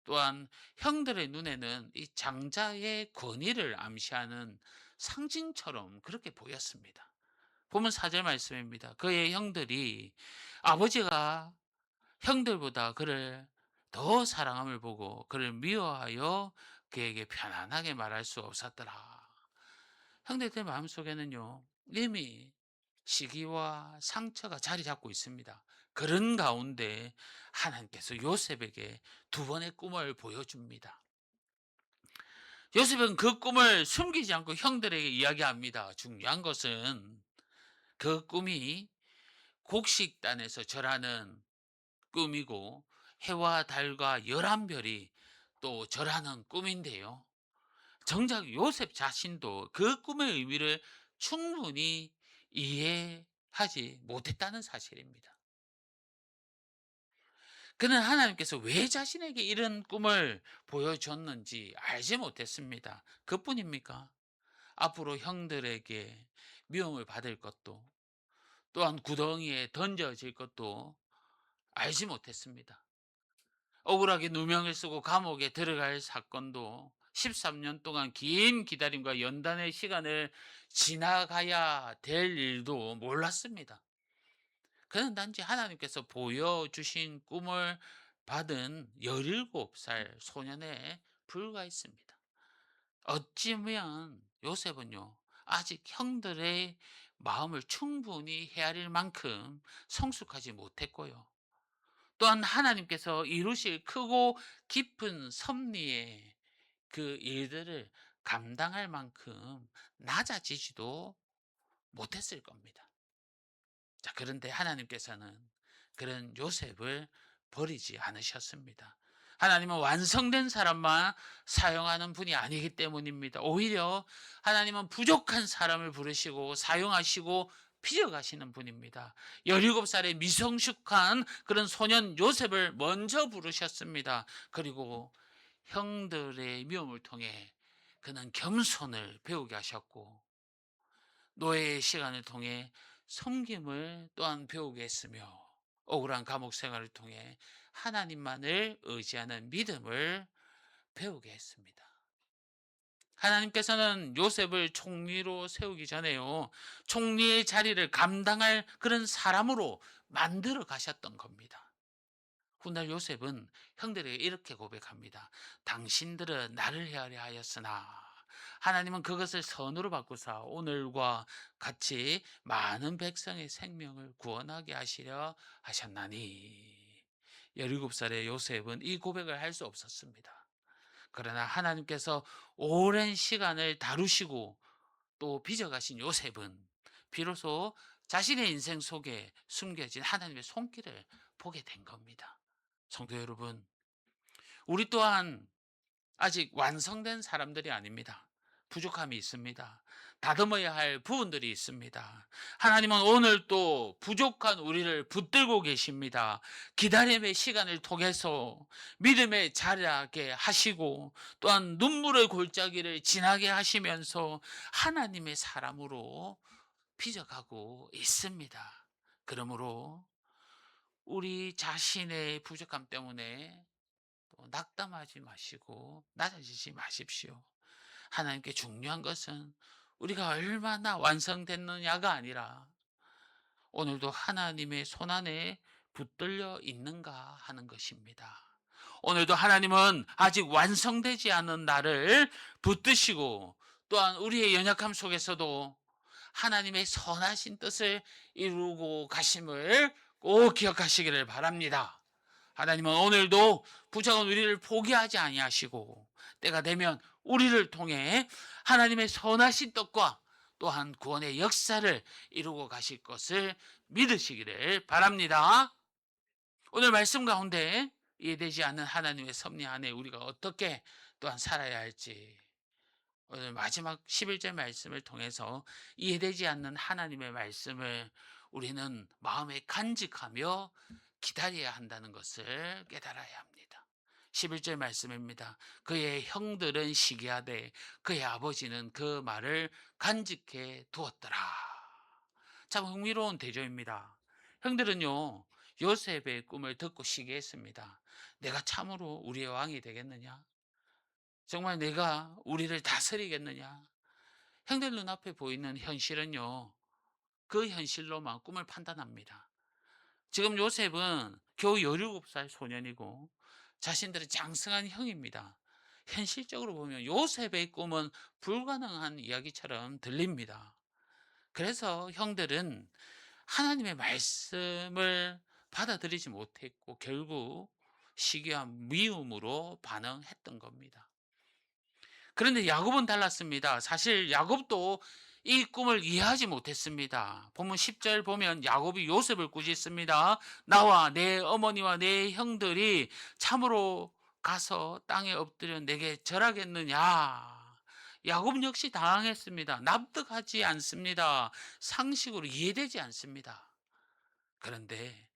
또한 형들의 눈에는 이 장자의 권위를 암시하는 상징처럼 그렇게 보였습니다. 보면 4절 말씀입니다. 그의 형들이 아버지가 형들보다 그를 더 사랑함을 보고 그를 미워하여 그에게 편안하게 말할 수 없었더라. 형제들 마음속에는요, 이미 시기와 상처가 자리 잡고 있습니다. 그런 가운데 하나님께서 요셉에게 두 번의 꿈을 보여줍니다. 요셉은 그 꿈을 숨기지 않고 형들에게 이야기합니다. 중요한 것은 그 꿈이 곡식단에서 절하는 꿈이고 해와 달과 11별이 또 절하는 꿈인데요. 정작 요셉 자신도 그 꿈의 의미를 충분히 이해하지 못했다는 사실입니다. 그는 하나님께서 왜 자신에게 이런 꿈을 보여줬는지 알지 못했습니다. 그뿐입니까? 앞으로 형들에게 미움을 받을 것도 또한 구덩이에 던져질 것도 알지 못했습니다. 억울하게 누명을 쓰고 감옥에 들어갈 사건도 13년 동안 긴 기다림과 연단의 시간을 지나가야 될 일도 몰랐습니다. 그는 단지 하나님께서 보여주신 꿈을 받은 17살 소년에 불과했습니다. 어찌면 요셉은요, 아직 형들의 마음을 충분히 헤아릴 만큼 성숙하지 못했고요. 또한 하나님께서 이루실 크고 깊은 섭리의 그 일들을 감당할 만큼 낮아지지도 못했을 겁니다. 자, 그런데 하나님께서는 그런 요셉을 버리지 않으셨습니다. 하나님은 완성된 사람만 사용하는 분이 아니기 때문입니다. 오히려 하나님은 부족한 사람을 부르시고 사용하시고 빚어가시는 분입니다. 17살의 미성숙한 그런 소년 요셉을 먼저 부르셨습니다. 그리고 형들의 미움을 통해 그는 겸손을 배우게 하셨고 노예의 시간을 통해 섬김을 또한 배우게 했으며 억울한 감옥 생활을 통해 하나님만을 의지하는 믿음을 배우게 했습니다. 하나님께서는 요셉을 총리로 세우기 전에요, 총리의 자리를 감당할 그런 사람으로 만들어 가셨던 겁니다. 훗날 요셉은 형들에게 이렇게 고백합니다. 당신들은 나를 헤아려 하였으나 하나님은 그것을 선으로 바꾸사 오늘과 같이 많은 백성의 생명을 구원하게 하시려 하셨나니. 17살의 요셉은 이 고백을 할 수 없었습니다. 그러나 하나님께서 오랜 시간을 다루시고 또 빚어가신 요셉은 비로소 자신의 인생 속에 숨겨진 하나님의 손길을 보게 된 겁니다. 성도 여러분, 우리 또한 아직 완성된 사람들이 아닙니다. 부족함이 있습니다. 다듬어야 할 부분들이 있습니다. 하나님은 오늘 또 부족한 우리를 붙들고 계십니다. 기다림의 시간을 통해서 믿음의 자라게 하시고 또한 눈물의 골짜기를 지나게 하시면서 하나님의 사람으로 빚어가고 있습니다. 그러므로 우리 자신의 부족함 때문에 또 낙담하지 마시고 낮아지지 마십시오. 하나님께 중요한 것은 우리가 얼마나 완성됐느냐가 아니라 오늘도 하나님의 손안에 붙들려 있는가 하는 것입니다. 오늘도 하나님은 아직 완성되지 않은 나를 붙드시고 또한 우리의 연약함 속에서도 하나님의 선하신 뜻을 이루고 가심을 꼭 기억하시기를 바랍니다. 하나님은 오늘도 부족한 우리를 포기하지 아니하시고 때가 되면 우리를 통해 하나님의 선하신 뜻과 또한 구원의 역사를 이루고 가실 것을 믿으시기를 바랍니다. 오늘 말씀 가운데 이해되지 않는 하나님의 섭리 안에 우리가 어떻게 또한 살아야 할지, 오늘 마지막 11절 말씀을 통해서 이해되지 않는 하나님의 말씀을 우리는 마음에 간직하며 기다려야 한다는 것을 깨달아야 합니다. 11절 말씀입니다. 그의 형들은 시기하되 그의 아버지는 그 말을 간직해 두었더라. 참 흥미로운 대조입니다. 형들은요, 요셉의 꿈을 듣고 시기했습니다. 내가 참으로 우리의 왕이 되겠느냐? 정말 내가 우리를 다스리겠느냐? 형들 눈앞에 보이는 현실은요, 그 현실로만 꿈을 판단합니다. 지금 요셉은 겨우 17살 소년이고 자신들은 장성한 형입니다. 현실적으로 보면 요셉의 꿈은 불가능한 이야기처럼 들립니다. 그래서 형들은 하나님의 말씀을 받아들이지 못했고 결국 시기와 미움으로 반응했던 겁니다. 그런데 야곱은 달랐습니다. 사실 야곱도 이 꿈을 이해하지 못했습니다. 본문 10절 보면 야곱이 요셉을 꾸짖습니다. 나와 내 어머니와 내 형들이 참으로 가서 땅에 엎드려 내게 절하겠느냐. 야곱 역시 당황했습니다. 납득하지 않습니다. 상식으로 이해되지 않습니다. 그런데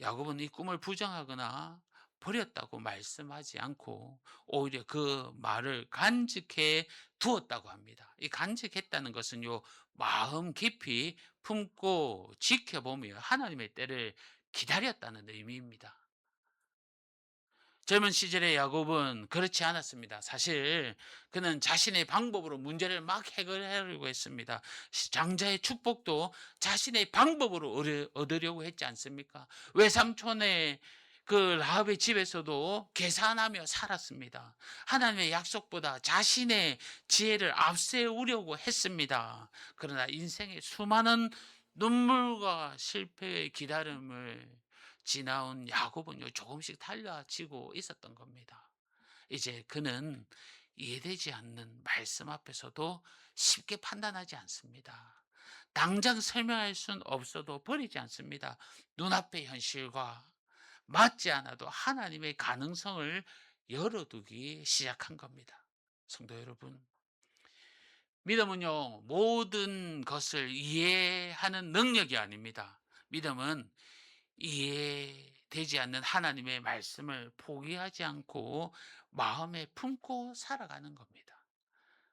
야곱은 이 꿈을 부정하거나 버렸다고 말씀하지 않고 오히려 그 말을 간직해 두었다고 합니다. 이 간직했다는 것은요, 마음 깊이 품고 지켜보며 하나님의 때를 기다렸다는 의미입니다. 젊은 시절의 야곱은 그렇지 않았습니다. 사실 그는 자신의 방법으로 문제를 막 해결하려고 했습니다. 장자의 축복도 자신의 방법으로 얻으려고 했지 않습니까? 외삼촌의 그 라합의 집에서도 계산하며 살았습니다. 하나님의 약속보다 자신의 지혜를 앞세우려고 했습니다. 그러나 인생의 수많은 눈물과 실패의 기다림을 지나온 야곱은요, 조금씩 달라지고 있었던 겁니다. 이제 그는 이해되지 않는 말씀 앞에서도 쉽게 판단하지 않습니다. 당장 설명할 수는 없어도 버리지 않습니다. 눈앞의 현실과 맞지 않아도 하나님의 가능성을 열어두기 시작한 겁니다. 성도 여러분, 믿음은요, 모든 것을 이해하는 능력이 아닙니다. 믿음은 이해되지 않는 하나님의 말씀을 포기하지 않고 마음에 품고 살아가는 겁니다.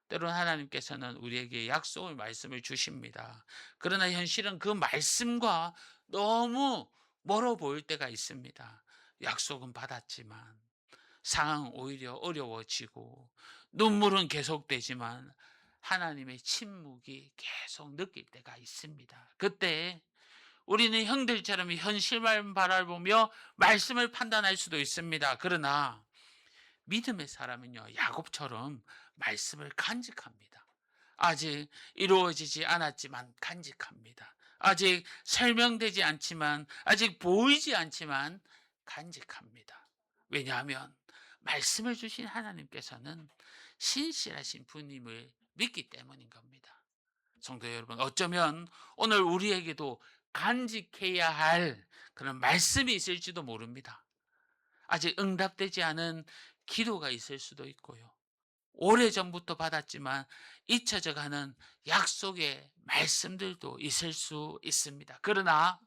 때로는 하나님께서는 우리에게 약속의 말씀을 주십니다. 그러나 현실은 그 말씀과 너무 멀어 보일 때가 있습니다. 약속은 받았지만 상황은 오히려 어려워지고 눈물은 계속되지만 하나님의 침묵이 계속 느낄 때가 있습니다. 그때 우리는 형들처럼 현실만 바라보며 말씀을 판단할 수도 있습니다. 그러나 믿음의 사람은요, 야곱처럼 말씀을 간직합니다. 아직 이루어지지 않았지만 간직합니다. 아직 설명되지 않지만, 아직 보이지 않지만 간직합니다. 왜냐하면 말씀을 주신 하나님께서는 신실하신 분임을 믿기 때문인 겁니다. 성도 여러분, 어쩌면 오늘 우리에게도 간직해야 할 그런 말씀이 있을지도 모릅니다. 아직 응답되지 않은 기도가 있을 수도 있고요. 오래전부터 받았지만 잊혀져 가는 약속의 말씀들도 있을 수 있습니다. 그러나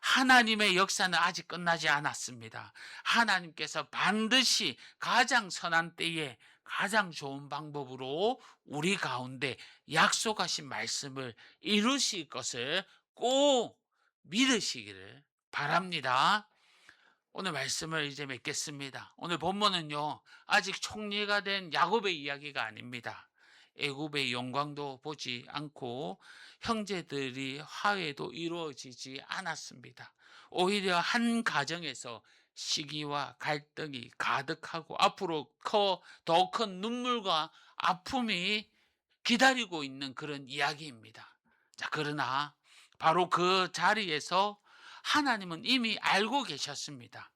하나님의 역사는 아직 끝나지 않았습니다. 하나님께서 반드시 가장 선한 때에 가장 좋은 방법으로 우리 가운데 약속하신 말씀을 이루실 것을 꼭 믿으시기를 바랍니다. 오늘 말씀을 이제 맺겠습니다. 오늘 본문은요, 아직 총리가 된 야곱의 이야기가 아닙니다. 애굽의 영광도 보지 않고 형제들이 화해도 이루어지지 않았습니다. 오히려 한 가정에서 시기와 갈등이 가득하고 앞으로 더 큰 눈물과 아픔이 기다리고 있는 그런 이야기입니다. 자, 그러나 바로 그 자리에서 하나님은 이미 알고 계셨습니다.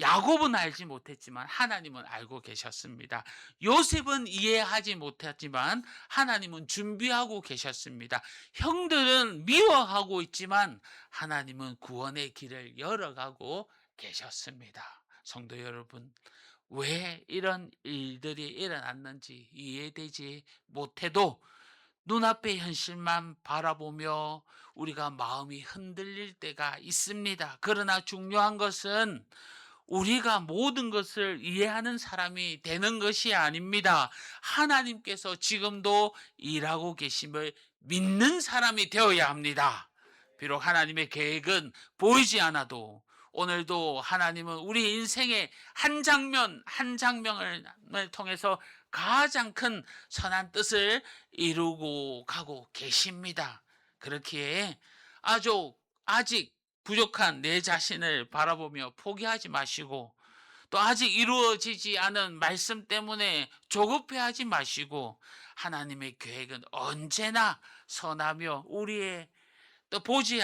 야곱은 알지 못했지만 하나님은 알고 계셨습니다. 요셉은 이해하지 못했지만 하나님은 준비하고 계셨습니다. 형들은 미워하고 있지만 하나님은 구원의 길을 열어가고 계셨습니다. 성도 여러분, 왜 이런 일들이 일어났는지 이해되지 못해도 눈앞의 현실만 바라보며 우리가 마음이 흔들릴 때가 있습니다. 그러나 중요한 것은 우리가 모든 것을 이해하는 사람이 되는 것이 아닙니다. 하나님께서 지금도 일하고 계심을 믿는 사람이 되어야 합니다. 비록 하나님의 계획은 보이지 않아도 오늘도 하나님은 우리 인생의 한 장면 한 장면을 통해서 가장 큰 선한 뜻을 이루고 가고 계십니다. 그렇기에 아직 부족한 내 자신을 바라보며 포기하지 마시고, 또 아직 이루어지지 않은 말씀 때문에 조급해하지 마시고, 하나님의 계획은 언제나 선하며 우리의 또 보지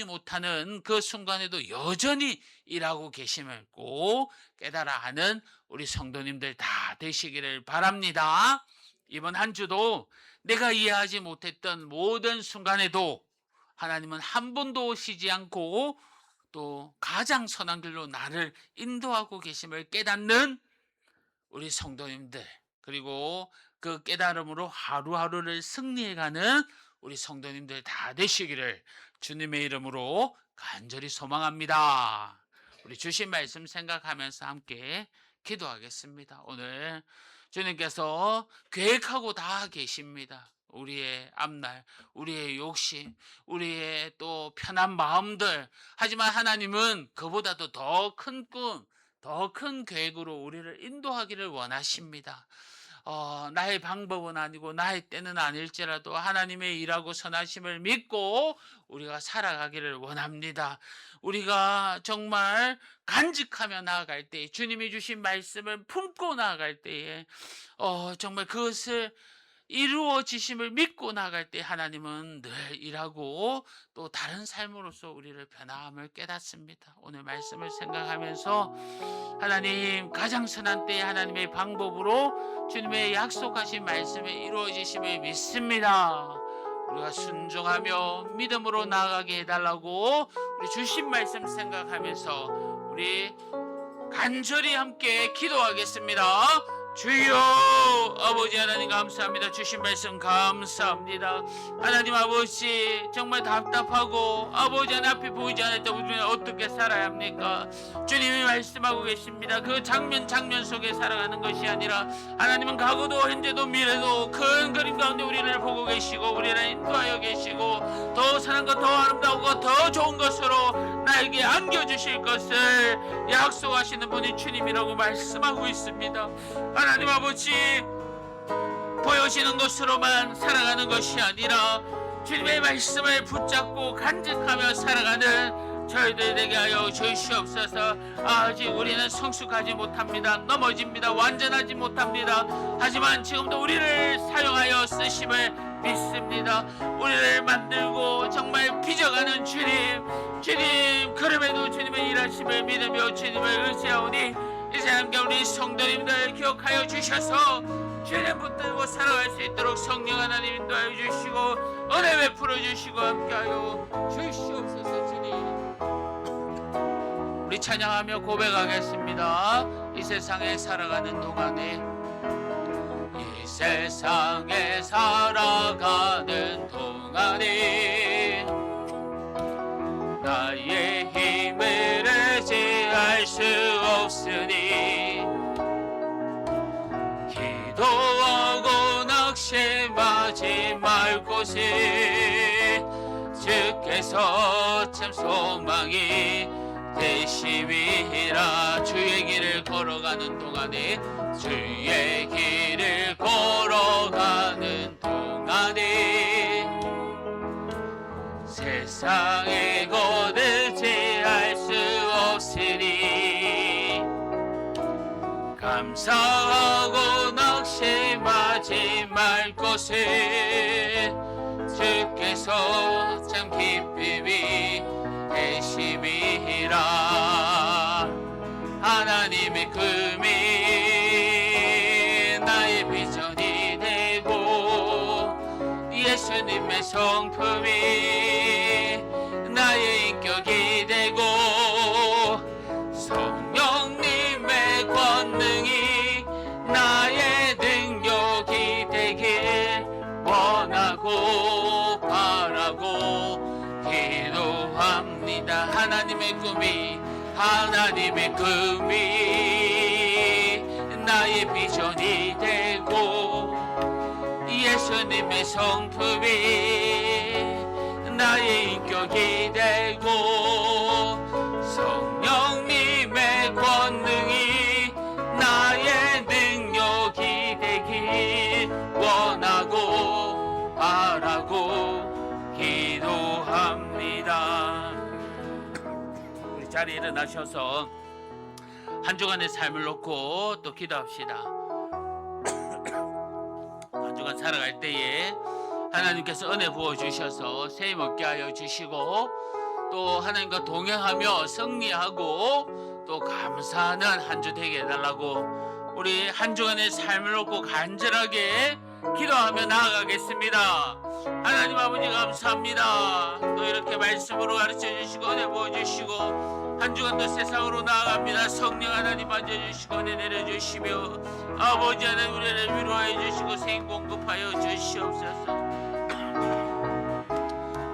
못하는 그 순간에도 여전히 일하고 계심을 꼭 깨달아 하는 우리 성도님들 다 되시기를 바랍니다. 이번 한 주도 내가 이해하지 못했던 모든 순간에도 하나님은 한 번도 쉬지 않고 또 가장 선한 길로 나를 인도하고 계심을 깨닫는 우리 성도님들, 그리고 그 깨달음으로 하루하루를 승리해가는 우리 성도님들 다 되시기를 주님의 이름으로 간절히 소망합니다. 우리 주신 말씀 생각하면서 함께 기도하겠습니다. 오늘 주님께서 계획하고 다 계십니다. 우리의 앞날, 우리의 욕심, 우리의 또 편한 마음들. 하지만 하나님은 그보다도 더 큰 꿈, 더 큰 계획으로 우리를 인도하기를 원하십니다. 나의 방법은 아니고 나의 때는 아닐지라도 하나님의 일하고 선하심을 믿고 우리가 살아가기를 원합니다. 우리가 정말 간직하며 나아갈 때, 주님이 주신 말씀을 품고 나아갈 때에 정말 그것을 이루어지심을 믿고 나갈 때 하나님은 늘 일하고 또 다른 삶으로서 우리를 변화함을 깨닫습니다. 오늘 말씀을 생각하면서 하나님 가장 선한 때에 하나님의 방법으로 주님의 약속하신 말씀이 이루어지심을 믿습니다. 우리가 순종하며 믿음으로 나아가게 해달라고 우리 주신 말씀 생각하면서 우리 간절히 함께 기도하겠습니다. 주여 아버지 하나님 감사합니다. 주신 말씀 감사합니다. 하나님 아버지 정말 답답하고 아버지 하나님 앞이 보이지 않을 때 우리는 어떻게 살아야 합니까? 주님이 말씀하고 계십니다. 그 장면 속에 살아가는 것이 아니라 하나님은 과거도 현재도 미래도 큰 그림 가운데 우리를 보고 계시고 우리를 인도하여 계시고 더 사랑과 더 아름다우고 더 좋은 것으로 나에게 안겨주실 것을 약속하시는 분이 주님이라고 말씀하고 있습니다. 하나님 아버지 보여지는 것으로만 살아가는 것이 아니라 주님의 말씀을 붙잡고 간직하며 살아가는 저희들 되게 하여 주시옵소서. 아직 우리는 성숙하지 못합니다. 넘어집니다. 완전하지 못합니다. 하지만 지금도 우리를 사용하여 쓰심을 믿습니다. 우리를 만들고 정말 빚어가는 주님 그럼에도 주님의 일하심을 믿으며 주님을 의지하오니 이제 함께 우리 성도님들 기억하여 주셔서 주님 붙들고 살아갈 수 있도록 성령 하나님 인도하여 주시고 은혜 베풀어 주시고 함께하여 주시옵소서. 주님 우리 찬양하며 고백하겠습니다. 이 세상에 살아가는 동안에 이 세상에 살아가는 동안에 나의 힘을 의지할 수 없으니 기도하고 낙심하지 말 곳에 주께서 참 소망이 되심이라. 주의 길을 걸어가는 동안에 주의 길을 걸어가는 동안에 세상의 것을 제할 수 없으니 감사하고 낙심하지 말 것을 주께서 참 기쁨이 되심이라. 하나님의 금이 나의 비전이 되고 예수님의 성품이 나의 인격이 되고 성령님의 권능이 나의 능력이 되길 원하고 바라고 기도합니다. 하나님의 꿈이 나의 비전이 되고 예수님의 성품이 나의 인격이 되고 성령님의 권능이 나의 능력이 되길 원하고 바라고 기도합니다. 우리 자리에 일어나셔서 한 주간의 삶을 놓고 또 기도합시다. 한 주간 살아갈 때에 하나님께서 은혜 부어주셔서 세임 얻게 하여 주시고 또 하나님과 동행하며 승리하고 또 감사하는 한 주 되게 해달라고 우리 한 주간의 삶을 놓고 간절하게 기도하며 나아가겠습니다. 하나님 아버지 감사합니다. 또 이렇게 말씀으로 가르쳐 주시고 은혜 부어주시고 한 주간도 세상으로 나아갑니다. 성령 하나님 만져주시고 은혜 내려주시며 아버지 하나님 우리를 위로하여 주시고 생명 공급하여 주시옵소서.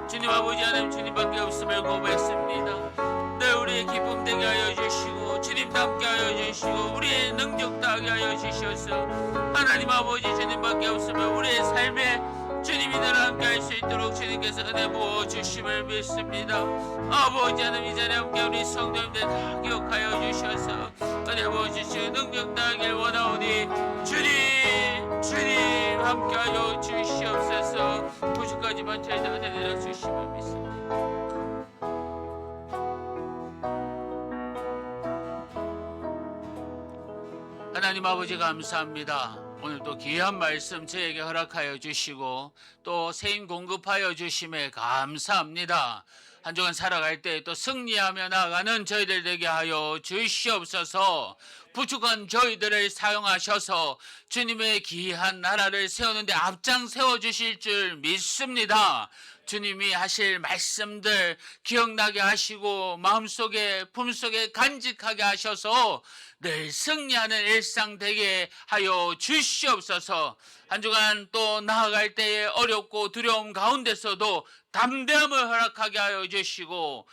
주님 아버지 하나님 주님밖에 없음을 고백했습니다. 늘 우리의 기쁨 되게 하여 주시고 주님도 함께 하여 주시고 우리의 능력 다하게 하여 주셔서 하나님 아버지 주님밖에 없으면 우리의 삶에 주님이 늘 함께 할 수 있도록 주님께서 은혜 부어 주심을 믿습니다. 아버지 하나님 이 자리에 함께 우리 성도님들 다 기억하여 주셔서 은혜 부어 주시고 능력 다하길 원하오니 주님 함께 하여 주시옵소서. 부족하지만 저희들 은혜 내려 주심을 믿습니다. 하나님 아버지 감사합니다. 오늘 또 귀한 말씀 저에게 허락하여 주시고 또 세임 공급하여 주심에 감사합니다. 한 주간 살아갈 때 또 승리하며 나아가는 저희들 되게 하여 주시옵소서. 부족한 저희들을 사용하셔서 주님의 귀한 나라를 세우는데 앞장 세워주실 줄 믿습니다. 주님이 하실 말씀들 기억나게 하시고 마음속에 품속에 간직하게 하셔서 늘 승리하는 일상 되게 하여 주시옵소서. 한 주간 또 나아갈 때에 어렵고 두려움 가운데서도 담대함을 허락하게 하여 주시고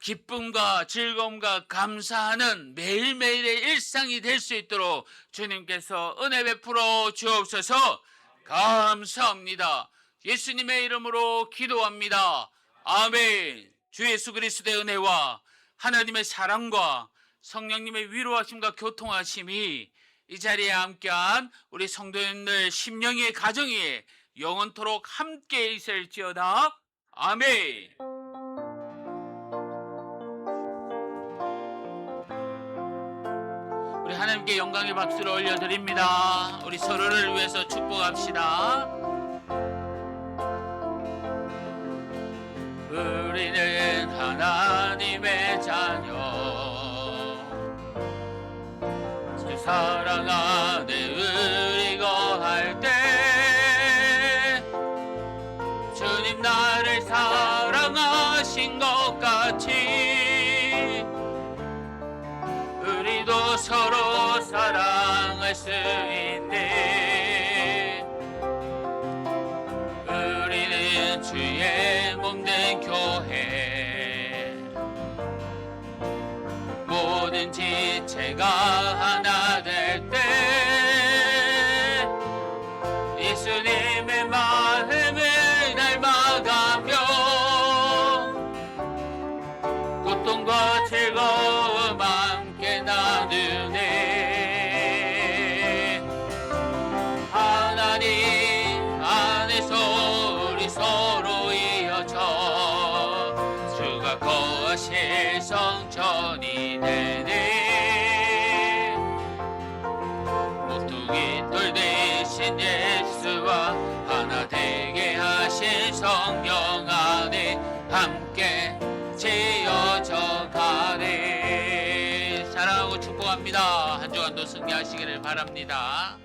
기쁨과 즐거움과 감사하는 매일매일의 일상이 될 수 있도록 주님께서 은혜 베풀어 주옵소서. 감사합니다. 예수님의 이름으로 기도합니다. 아멘. 주 예수 그리스도의 은혜와 하나님의 사랑과 성령님의 위로하심과 교통하심이 이 자리에 함께한 우리 성도님들 심령의 가정이 영원토록 함께 있을지어다. 아멘. 우리 하나님께 영광의 박수를 올려드립니다. 우리 서로를 위해서 축복합시다. 우리는 하나님의 자녀, 주 사랑 안에 우리 거할 때 주님 나를 사랑하신 것 같이 우리도 서로 사랑할 수 있네. 우리는 주의 몸된 교회, 모든 지체가 하나 될 때 예수님의 마음을 닮아가며 고통과 즐거움 함께 나누네. 하나님 안에서 우리 서로 이어져 주가 거하실 성전이 되네. 모퉁이 돌 대신 예수와 하나 되게 하신 성령 안에 함께 지어져 가네. 사랑하고 축복합니다. 한 주간도 승리하시기를 바랍니다.